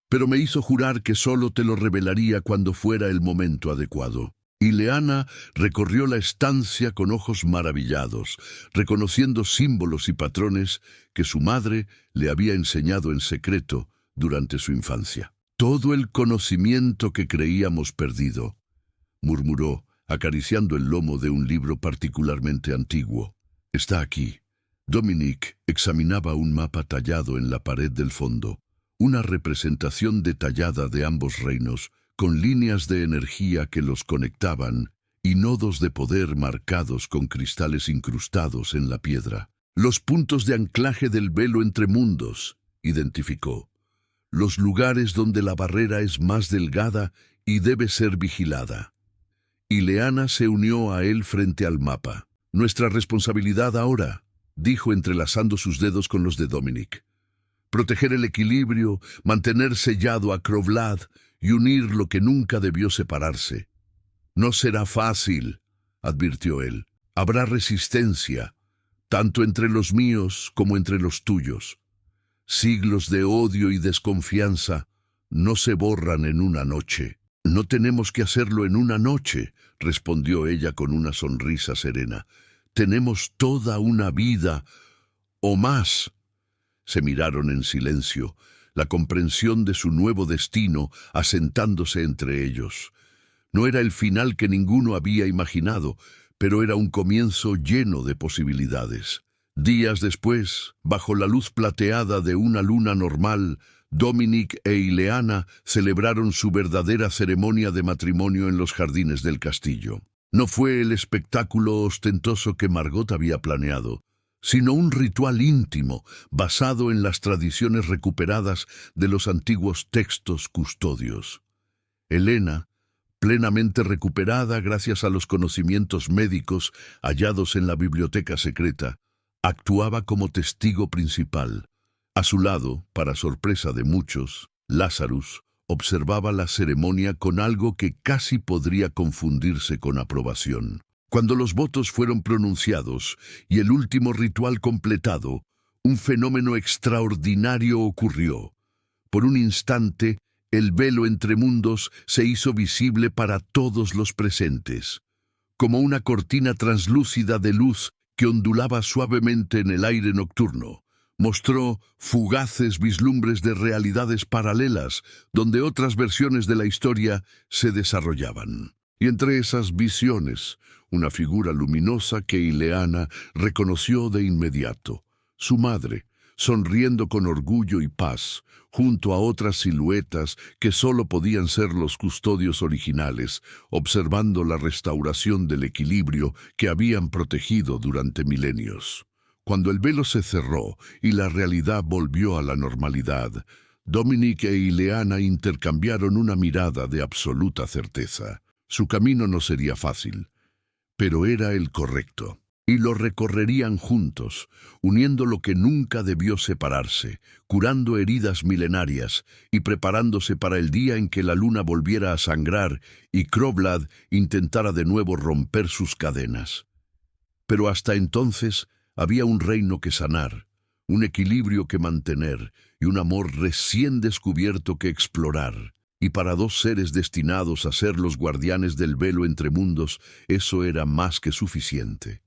Speaker 1: pero me hizo jurar que solo te lo revelaría cuando fuera el momento adecuado». Ileana recorrió la estancia con ojos maravillados, reconociendo símbolos y patrones que su madre le había enseñado en secreto durante su infancia. «Todo el conocimiento que creíamos perdido», murmuró, acariciando el lomo de un libro particularmente antiguo. «Está aquí». Dominic examinaba un mapa tallado en la pared del fondo, una representación detallada de ambos reinos, con líneas de energía que los conectaban y nodos de poder marcados con cristales incrustados en la piedra. «Los puntos de anclaje del velo entre mundos», identificó. «Los lugares donde la barrera es más delgada y debe ser vigilada». Ileana se unió a él frente al mapa. «Nuestra responsabilidad ahora», dijo entrelazando sus dedos con los de Dominic. «Proteger el equilibrio, mantener sellado a Crovlad y unir lo que nunca debió separarse». No será fácil, advirtió él. Habrá resistencia, tanto entre los míos como entre los tuyos. Siglos de odio y desconfianza no se borran en una noche. No tenemos que hacerlo en una noche, respondió ella con una sonrisa serena. Tenemos toda una vida, o más. Se miraron en silencio, la comprensión de su nuevo destino asentándose entre ellos. No era el final que ninguno había imaginado, pero era un comienzo lleno de posibilidades. Días después, bajo la luz plateada de una luna normal, Dominic e Ileana celebraron su verdadera ceremonia de matrimonio en los jardines del castillo. No fue el espectáculo ostentoso que Margot había planeado, sino un ritual íntimo basado en las tradiciones recuperadas de los antiguos textos custodios. Helena, plenamente recuperada gracias a los conocimientos médicos hallados en la biblioteca secreta, actuaba como testigo principal. A su lado, para sorpresa de muchos, Lazarus observaba la ceremonia con algo que casi podría confundirse con aprobación. Cuando los votos fueron pronunciados y el último ritual completado, un fenómeno extraordinario ocurrió. Por un instante, el velo entre mundos se hizo visible para todos los presentes, como una cortina translúcida de luz que ondulaba suavemente en el aire nocturno. Mostró fugaces vislumbres de realidades paralelas, donde otras versiones de la historia se desarrollaban. Y entre esas visiones, una figura luminosa que Ileana reconoció de inmediato, su madre, sonriendo con orgullo y paz, junto a otras siluetas que solo podían ser los custodios originales, observando la restauración del equilibrio que habían protegido durante milenios. Cuando el velo se cerró y la realidad volvió a la normalidad, Dominic e Ileana intercambiaron una mirada de absoluta certeza. Su camino no sería fácil, pero era el correcto. Y lo recorrerían juntos, uniendo lo que nunca debió separarse, curando heridas milenarias y preparándose para el día en que la luna volviera a sangrar y Croblad intentara de nuevo romper sus cadenas. Pero hasta entonces había un reino que sanar, un equilibrio que mantener y un amor recién descubierto que explorar. Y para dos seres destinados a ser los guardianes del velo entre mundos, eso era más que suficiente.